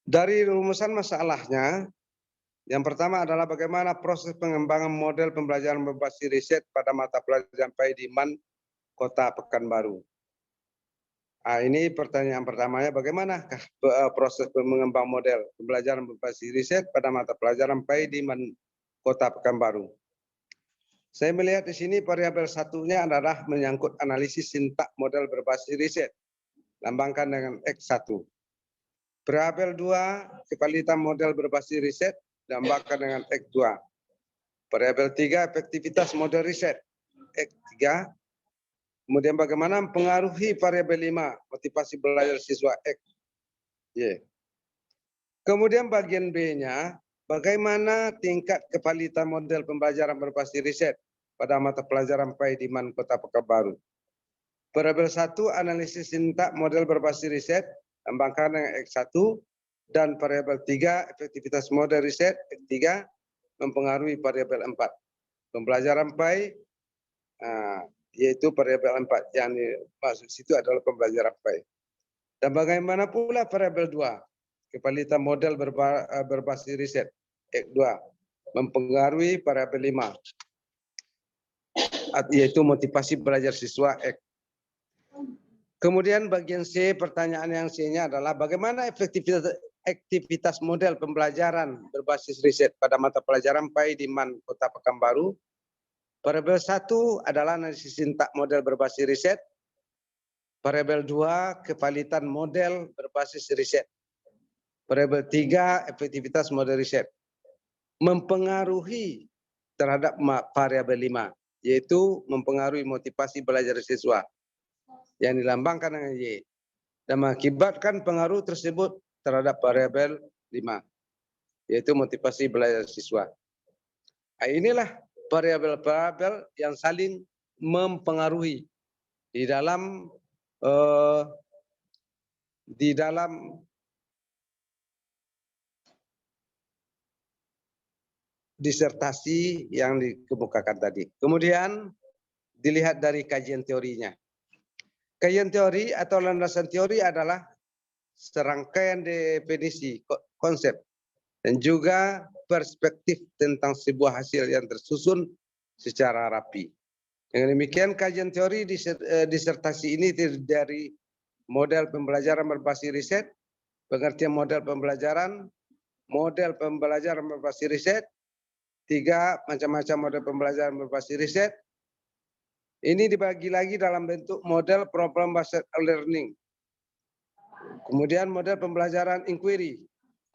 Dari rumusan masalahnya, yang pertama adalah bagaimana proses pengembangan model pembelajaran berbasis riset pada mata pelajaran PAI di MAN Kota Pekanbaru. Nah, ini pertanyaan pertamanya, bagaimanakah proses mengembang model pembelajaran berbasis riset pada mata pelajaran PAI di MAN Kota Pekanbaru. Saya melihat di sini variabel satunya adalah menyangkut analisis sintak model berbasis riset lambangkan dengan X1. Variabel 2, kevalitan model berbasis riset, lambangkan dengan X2. Variabel 3, efektivitas model riset, X3. Kemudian bagaimana mempengaruhi variabel 5, motivasi belajar siswa, X. Y. Kemudian bagian B-nya, bagaimana tingkat kevalitan model pembelajaran berbasis riset pada mata pelajaran PAI di MAN Kota Pekanbaru. Variabel 1, analisis sintak model berbasis riset, lambangkan dengan X1. Dan variabel 3, efektivitas model riset, X3, mempengaruhi variabel 4. Pembelajaran PAI, yaitu variabel 4, yang dimaksud situ adalah pembelajaran PAI. Dan bagaimana pula variabel 2, kevalitan model berbasis riset, X2, mempengaruhi variabel 5, yaitu motivasi belajar siswa, X. Kemudian bagian C, pertanyaan yang C-nya adalah bagaimana aktivitas model pembelajaran berbasis riset pada mata pelajaran PAI di MAN Kota Pekanbaru. Variabel 1 adalah analisis sintak model berbasis riset. Variabel 2, kevalitan model berbasis riset. Variabel 3, efektivitas model riset. Mempengaruhi terhadap variabel 5, yaitu mempengaruhi motivasi belajar siswa, yang dilambangkan dengan Y, dan mengakibatkan pengaruh tersebut terhadap variabel 5, yaitu motivasi belajar siswa. Nah, inilah variabel-variabel yang saling mempengaruhi di dalam disertasi yang dikemukakan tadi. Kemudian dilihat dari kajian teorinya. Kajian teori atau landasan teori adalah serangkaian definisi konsep dan juga perspektif tentang sebuah hasil yang tersusun secara rapi. Dengan demikian kajian teori disertasi ini terdiri dari model pembelajaran berbasis riset, pengertian model pembelajaran berbasis riset, 3 macam-macam model pembelajaran berbasis riset. Ini dibagi lagi dalam bentuk model problem based learning. Kemudian model pembelajaran inquiry,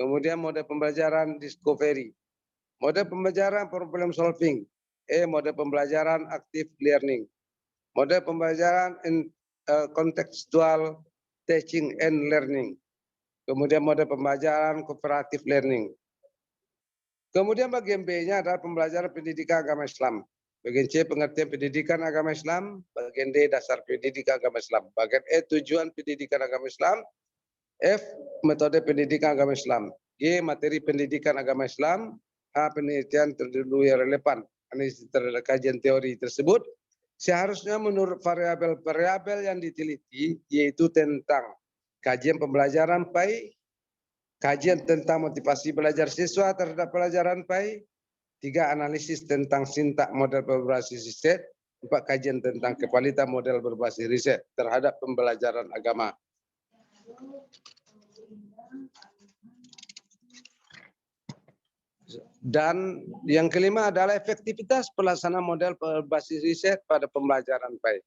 kemudian model pembelajaran discovery, model pembelajaran problem solving, model pembelajaran active learning, model pembelajaran contextual teaching and learning, kemudian model pembelajaran cooperative learning. Kemudian bagian B-nya adalah pembelajaran pendidikan agama Islam. Bagian C, pengertian pendidikan agama Islam. Bagian D, dasar pendidikan agama Islam. Bagian E, tujuan pendidikan agama Islam. F, metode pendidikan agama Islam. G, materi pendidikan agama Islam. H, penelitian terdahulu yang relevan. Analisis terhadap kajian teori tersebut seharusnya menurut variabel-variabel yang diteliti, yaitu tentang kajian pembelajaran PAI, kajian tentang motivasi belajar siswa terhadap pelajaran PAI, 3 analisis tentang sintak model berbasis riset, 4 kajian tentang kevalitan model berbasis riset terhadap pembelajaran agama. Dan yang kelima adalah efektivitas pelaksanaan model berbasis riset pada pembelajaran PAI.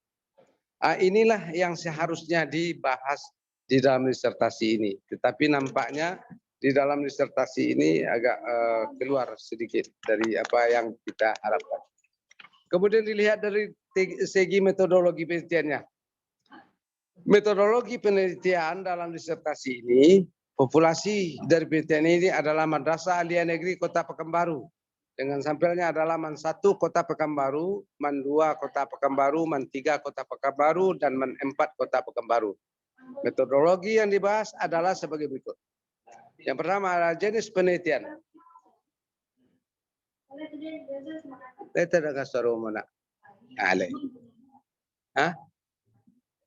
Inilah yang seharusnya dibahas di dalam disertasi ini. Tetapi nampaknya di dalam disertasi ini agak keluar sedikit dari apa yang kita harapkan. Kemudian dilihat dari segi metodologi penelitiannya. Metodologi penelitian dalam disertasi ini, populasi dari penelitian ini adalah Madrasah Aliyah Negeri Kota Pekanbaru. Dengan sampelnya adalah MAN 1 Kota Pekanbaru, MAN 2 Kota Pekanbaru, MAN 3 Kota Pekanbaru, dan MAN 4 Kota Pekanbaru. Metodologi yang dibahas adalah sebagai berikut. Yang pertama adalah jenis penelitian.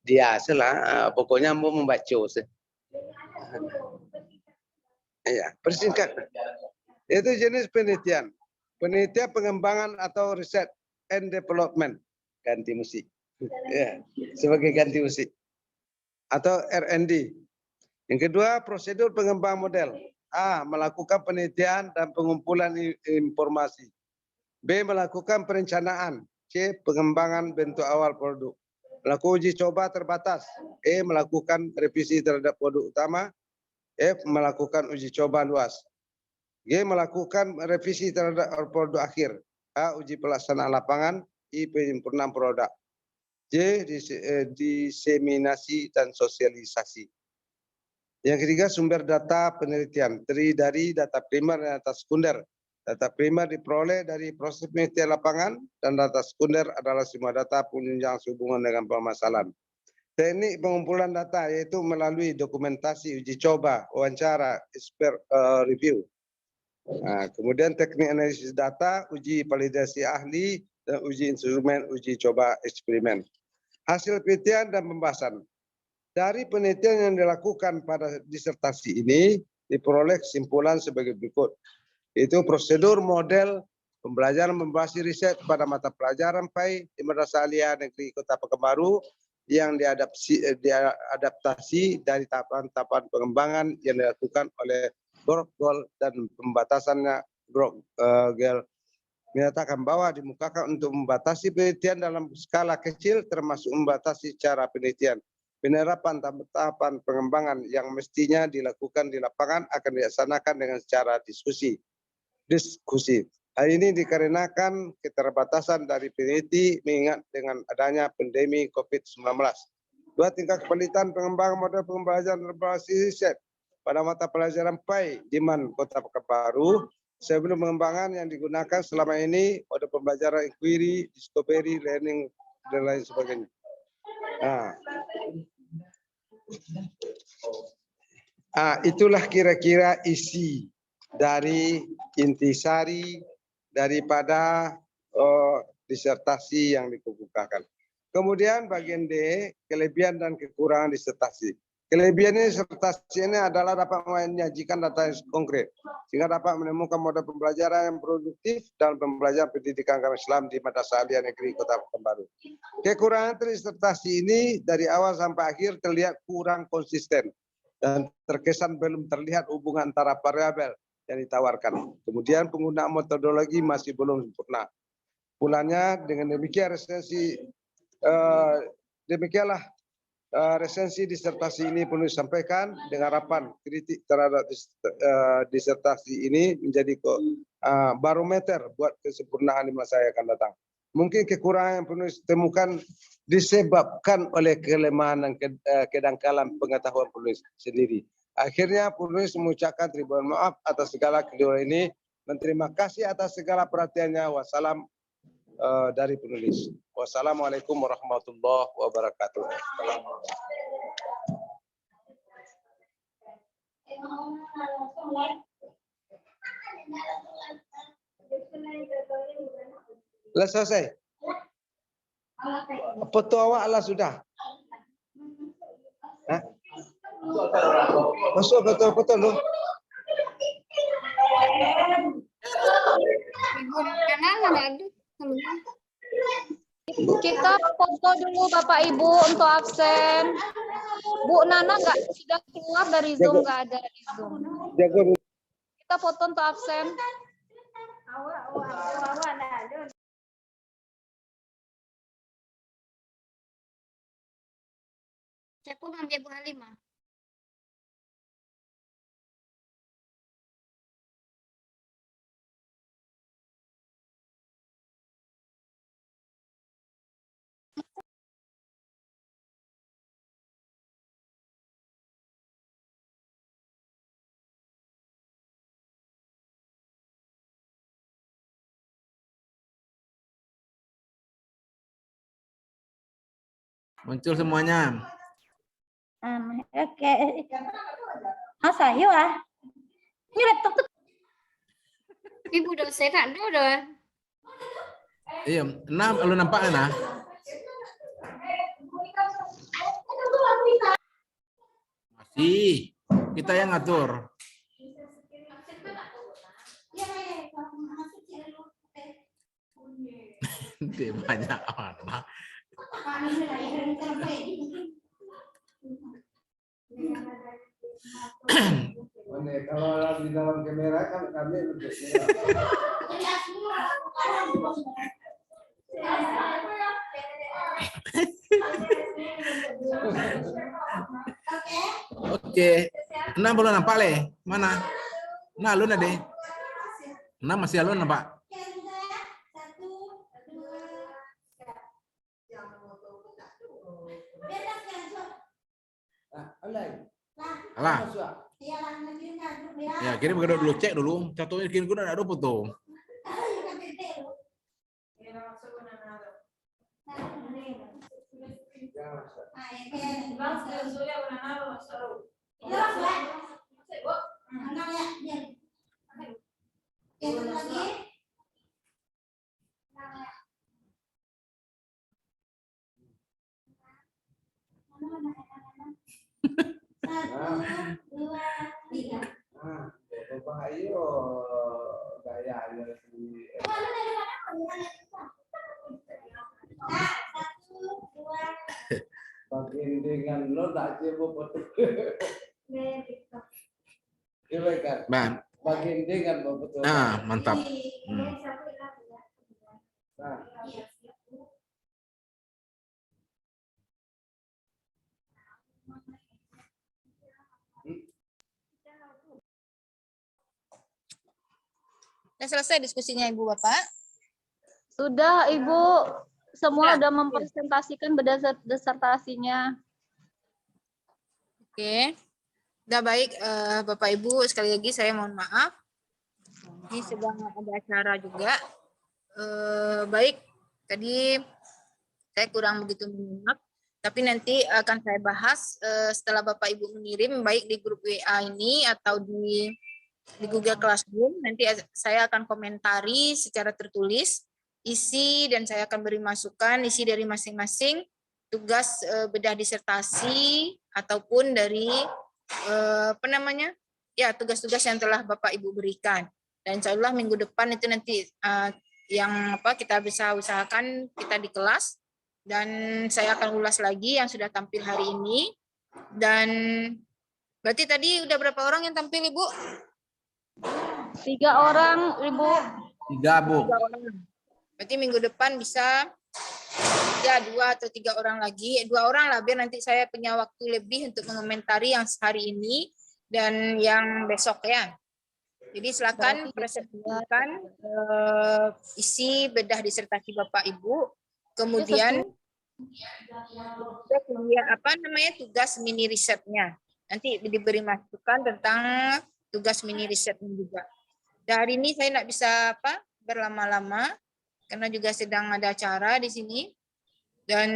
Dia salah, pokoknya mau membaca. Ya, persingkat. Itu jenis penelitian. Penelitian pengembangan atau research and development, ganti musik. Ya, sebagai ganti musik. Atau R&D. Yang kedua, prosedur pengembangan model. A, melakukan penelitian dan pengumpulan informasi. B, melakukan perencanaan. C, pengembangan bentuk awal produk. melakukan uji coba terbatas. E. Melakukan revisi terhadap produk utama. F. Melakukan uji coba luas. G. Melakukan revisi terhadap produk akhir. A. Uji pelaksanaan lapangan. I. Penyempurnaan produk. J. Diseminasi dan sosialisasi. Yang ketiga, sumber data penelitian. Terdiri dari data primer dan data sekunder. Data primer diperoleh dari proses penelitian lapangan dan data sekunder adalah semua data penunjang sehubungan dengan permasalahan. Teknik pengumpulan data yaitu melalui dokumentasi, uji coba, wawancara, expert review. Nah, kemudian teknik analisis data, uji validasi ahli, dan uji instrumen, uji coba eksperimen. Hasil penelitian dan pembahasan. Dari penelitian yang dilakukan pada disertasi ini diperoleh kesimpulan sebagai berikut. Itu prosedur model pembelajaran memberhasil riset pada mata pelajaran PAI di Madrasah Aliyah Negeri Kota Pekanbaru yang diadaptasi dari tahapan-tahapan pengembangan yang dilakukan oleh Brogel dan pembatasannya Brogel menyatakan bahwa dimukakan untuk membatasi penelitian dalam skala kecil termasuk membatasi cara penelitian. Penerapan tahapan pengembangan yang mestinya dilakukan di lapangan akan dilaksanakan dengan secara diskusi. Hal ini dikarenakan keterbatasan dari peneliti mengingat dengan adanya pandemi COVID-19. Dua, tingkat kepalitan pengembangan model pembelajaran berbasis riset pada mata pelajaran PAI di MAN Kota Pekanbaru sebelum pengembangan yang digunakan selama ini model pembelajaran inquiry, discovery, learning, dan lain sebagainya. Itulah kira-kira isi dari intisari daripada disertasi yang dikemukakan. Kemudian bagian D, kelebihan dan kekurangan disertasi. Kelebihannya disertasi ini adalah dapat menyajikan data yang konkret, sehingga dapat menemukan model pembelajaran yang produktif dalam pembelajaran pendidikan agama Islam di Madrasah Aliyah Negeri Kota Pekanbaru. Kekurangan disertasi ini dari awal sampai akhir terlihat kurang konsisten dan terkesan belum terlihat hubungan antara variabel yang ditawarkan. Kemudian penggunaan metodologi masih belum sempurna. Pulanya dengan demikian demikianlah resensi disertasi ini perlu disampaikan dengan harapan kritik terhadap disertasi ini menjadi barometer buat kesempurnaan di masa yang akan datang. Mungkin kekurangan yang perlu ditemukan disebabkan oleh kelemahan dan kedangkalan pengetahuan penulis sendiri. Akhirnya penulis mengucapkan ribuan maaf atas segala keliruan ini, berterima kasih atas segala perhatiannya. Wassalam dari penulis. Wassalamualaikum warahmatullahi wabarakatuh. Lah selesai. Foto awak lah sudah. Hah? Masuk betul-betul lu. Kita foto dulu Bapak Ibu untuk absen. Bu Nana sudah keluar dari Zoom, nggak ada di Zoom. Kita foto untuk absen. Saya pun ambil Bu Halimah. Muncul semuanya. Oke. Masa yuk ah. Ini laptop tuh. Ibu dosen nak dulu. Iya, lu nampak nah. Masih, kita yang ngatur. Dia banyak anak. Kalau di dalam kamera kan kami lebih. Oke. 6 belum nampak le? Mana? Nah, alun ada. 6 masih alun nampak. Alah. Ya, kirim kedua dulu, cek dulu. Satunya kirim kedua ada foto. Bapak ayo gayanya si bagian dengan lo tak coba foto. Gimana kan? Bang. Bagian dengan foto. Ah, mantap. Nah. Sudah selesai diskusinya Ibu Bapak? Sudah, Ibu. Semua sudah mempresentasikan disertasinya. Oke. Sudah baik Bapak Ibu, sekali lagi saya mohon maaf. Ini sedang ada acara juga. Baik, tadi saya kurang begitu menyimak, tapi nanti akan saya bahas setelah Bapak Ibu mengirim, baik di grup WA ini atau di Google Classroom. Nanti saya akan komentari secara tertulis isi dan saya akan beri masukan isi dari masing-masing tugas bedah disertasi ataupun dari tugas-tugas yang telah Bapak Ibu berikan. Dan insya Allah minggu depan itu nanti kita bisa usahakan kita di kelas dan saya akan ulas lagi yang sudah tampil hari ini. Dan berarti tadi udah berapa orang yang tampil Ibu? 3 orang, Ibu. 3, Bu. 3 orang. Berarti minggu depan bisa 2 atau 3 orang lagi. 2 orang lah biar nanti saya punya waktu lebih untuk mengomentari yang hari ini dan yang besok ya. Jadi silakan presentasikan isi bedah disertasi Bapak Ibu. Kemudian tugas mini risetnya. Nanti diberi masukan tentang tugas mini risetnya juga. Dan hari ini saya tidak bisa berlama-lama karena juga sedang ada acara di sini. Dan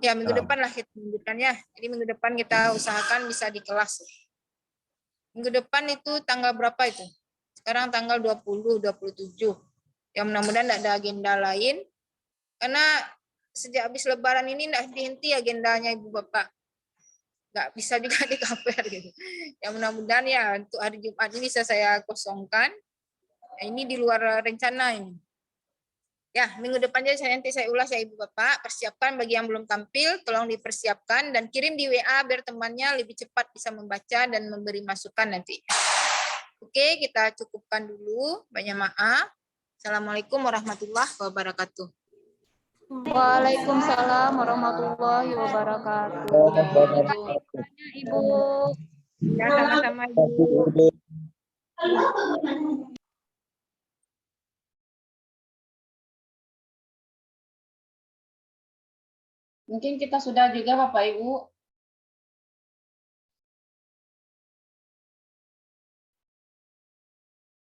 ya minggu depan lah kita lanjutkannya. Jadi minggu depan kita usahakan bisa di kelas. Minggu depan itu tanggal berapa itu? Sekarang tanggal 20, 27. Ya mudah-mudahan tidak ada agenda lain. Karena sejak habis lebaran ini tidak dihenti agendanya Ibu Bapak. Nggak bisa juga di-cover gitu. Ya mudah-mudahan ya untuk hari Jumat ini bisa saya kosongkan. Ini di luar rencana ini. Ya, minggu depannya nanti saya ulas ya Ibu Bapak. Persiapkan bagi yang belum tampil, tolong dipersiapkan dan kirim di WA biar temannya lebih cepat bisa membaca dan memberi masukan nanti. Oke, kita cukupkan dulu. Banyak maaf. Assalamualaikum warahmatullahi wabarakatuh. Waalaikumsalam warahmatullahi wabarakatuh. Ibu. Ya, sama-sama Ibu. Mungkin kita sudah juga Bapak Ibu.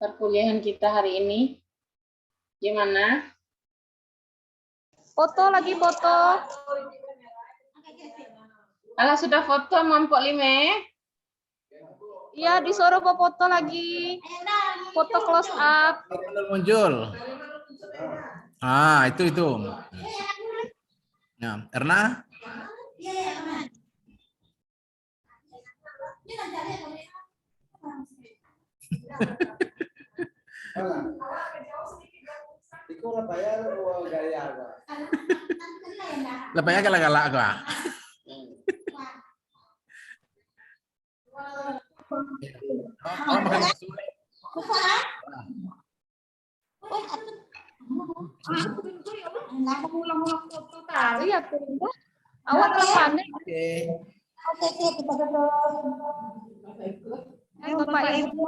Perkuliahan kita hari ini. Gimana? Foto lagi foto. Alah sudah foto Mampok Lime. Iya, disuruh foto lagi. Foto close up. Muncul. Ah, itu. Nah, Erna? Ikaw na bayar o gaya ka? Lapaya galak-galak ko. Oh, makan bakso. Iya, Awak telepon deh. Oke. Oke, kita tutup. Bapak Ibu.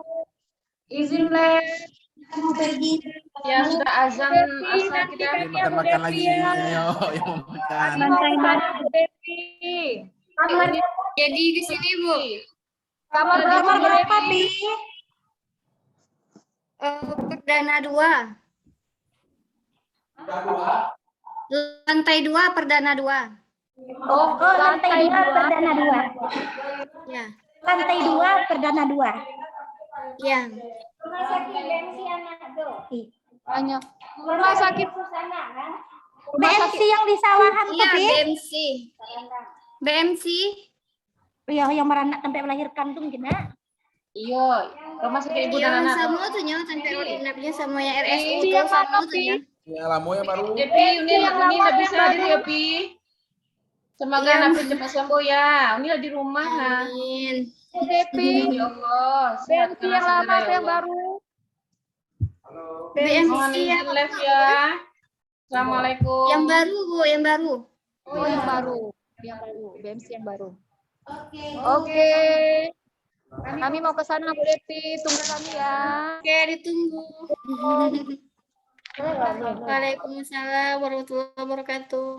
Izin les. Kita mau pergi. Ya sudah azan asar kita. Ayo makan-makan lagi. Ayo, yang mau makan. Kamar Devi. Kamar, Jadi di sini Bu, Kamar kamar berapa, Pi? perdana 2. Lantai 2 perdana 2. Oh, lantai 2 perdana 2. Ya. Lantai 2 perdana 2. Ya. Rumah sakit Bensi anak tuh. Banyak. Rumah sakit BMC yang di sawahan tuh, Iya, Pi? BMC. BMC. Iya, yang meranak sampai melahirkan tuh gimana? Iyo, rumah sakit ibu dan Yang anak. sama tuh nya sampai ordinapnya sama yang RSU Ini tuh yang sama mana, tuh Pi? nya. Yang lama yang baru. Devi, ini yang lama, nggak yang bisa baru. jadi ya, Pi. Semoga Yang- Nafi cepat sembuh ya. Ini di rumah. Amin. Devi. Ya Allah. BMC yang lama atau yang baru? BMC Mohon yang izin live ya. Assalamualaikum. yang baru Bu, yang baru. Oh, yang baru. Yang baru. BMC yang baru. Oke. Oke. Kami mau ke sana, Bu Devi. Tunggu kami ya. Oke, ditunggu. Waalaikumsalam warahmatullahi wabarakatuh.